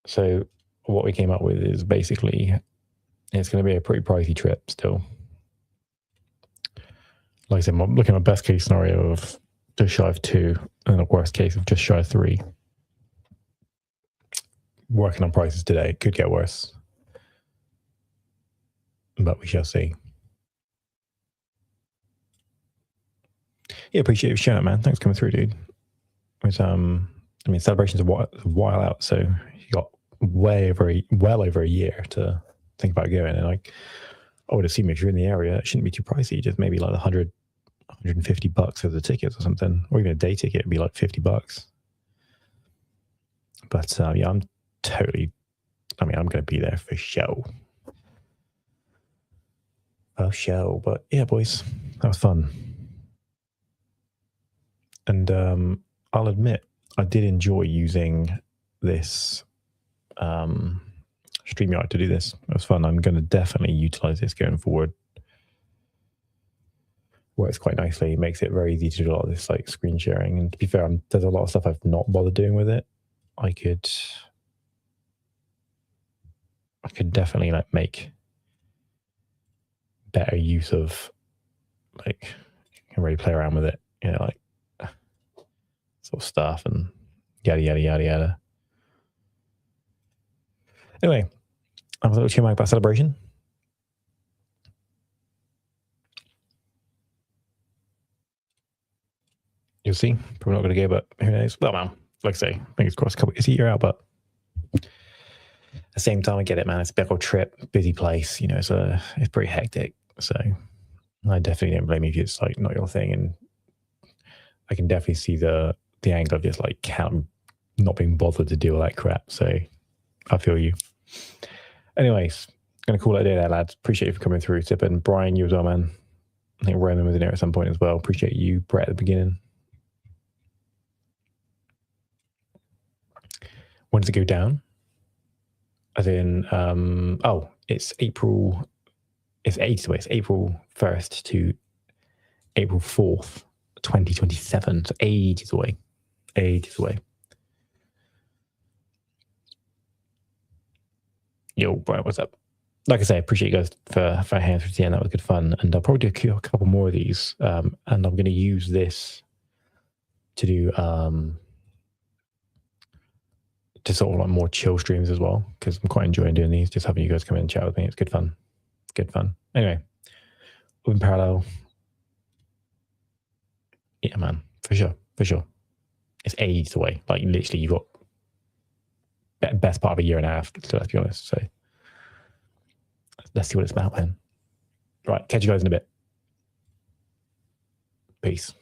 So what we came up with is basically it's going to be a pretty pricey trip still. Like I said, I'm looking at a best case scenario of just shy of 2 and a worst case of just shy of 3. Working on prices today. It could get worse. But we shall see. Yeah, appreciate you sharing it, man. Thanks for coming through, dude. It was I mean, celebration's a while out, so you got well over a year to think about going. And like, I would assume if you're in the area, it shouldn't be too pricey. Just maybe like $150 for the tickets or something, or even a day ticket would be like $50. But yeah, I'm going to be there for show. But yeah, boys, that was fun. And I'll admit, I did enjoy using this StreamYard to do this. It was fun. I'm going to definitely utilize this going forward. Works quite nicely. It makes it very easy to do a lot of this like screen sharing. And to be fair, there's a lot of stuff I've not bothered doing with it. I could definitely like make better use of, like, you can really play around with it, you know, like sort of stuff and yada yada yada yada. Anyway, I was talking about celebration. You'll see. Probably not going to go, but who knows? Well, man, like I say, fingers crossed. It's a year out, but at the same time, I get it, man. It's a big old trip, busy place. You know, it's pretty hectic. So I definitely don't blame you if it's like not your thing, and I can definitely see the angle of just like not being bothered to do all that crap. So I feel you. Anyways, gonna call it a day there, lads. Appreciate you for coming through, Tip, and Brian, you as well, man. I think Roman was in there at some point as well. Appreciate you, Brett, at the beginning. When does it go down? As in, it's April. It's ages away. It's April 1st to April 4th, 2027. So ages away. Ages away. Yo, Brian, what's up? Like I say, I appreciate you guys for hanging through to the end. That was good fun. And I'll probably do a couple more of these. And I'm going to use this to do to sort of like more chill streams as well, because I'm quite enjoying doing these, just having you guys come in and chat with me. It's good fun. Good fun. Anyway, in parallel. Yeah, man, for sure. It's ages away. Like literally, you've got best part of a year and a half, so let's be honest. So let's see what it's about, man. Right, catch you guys in a bit. Peace.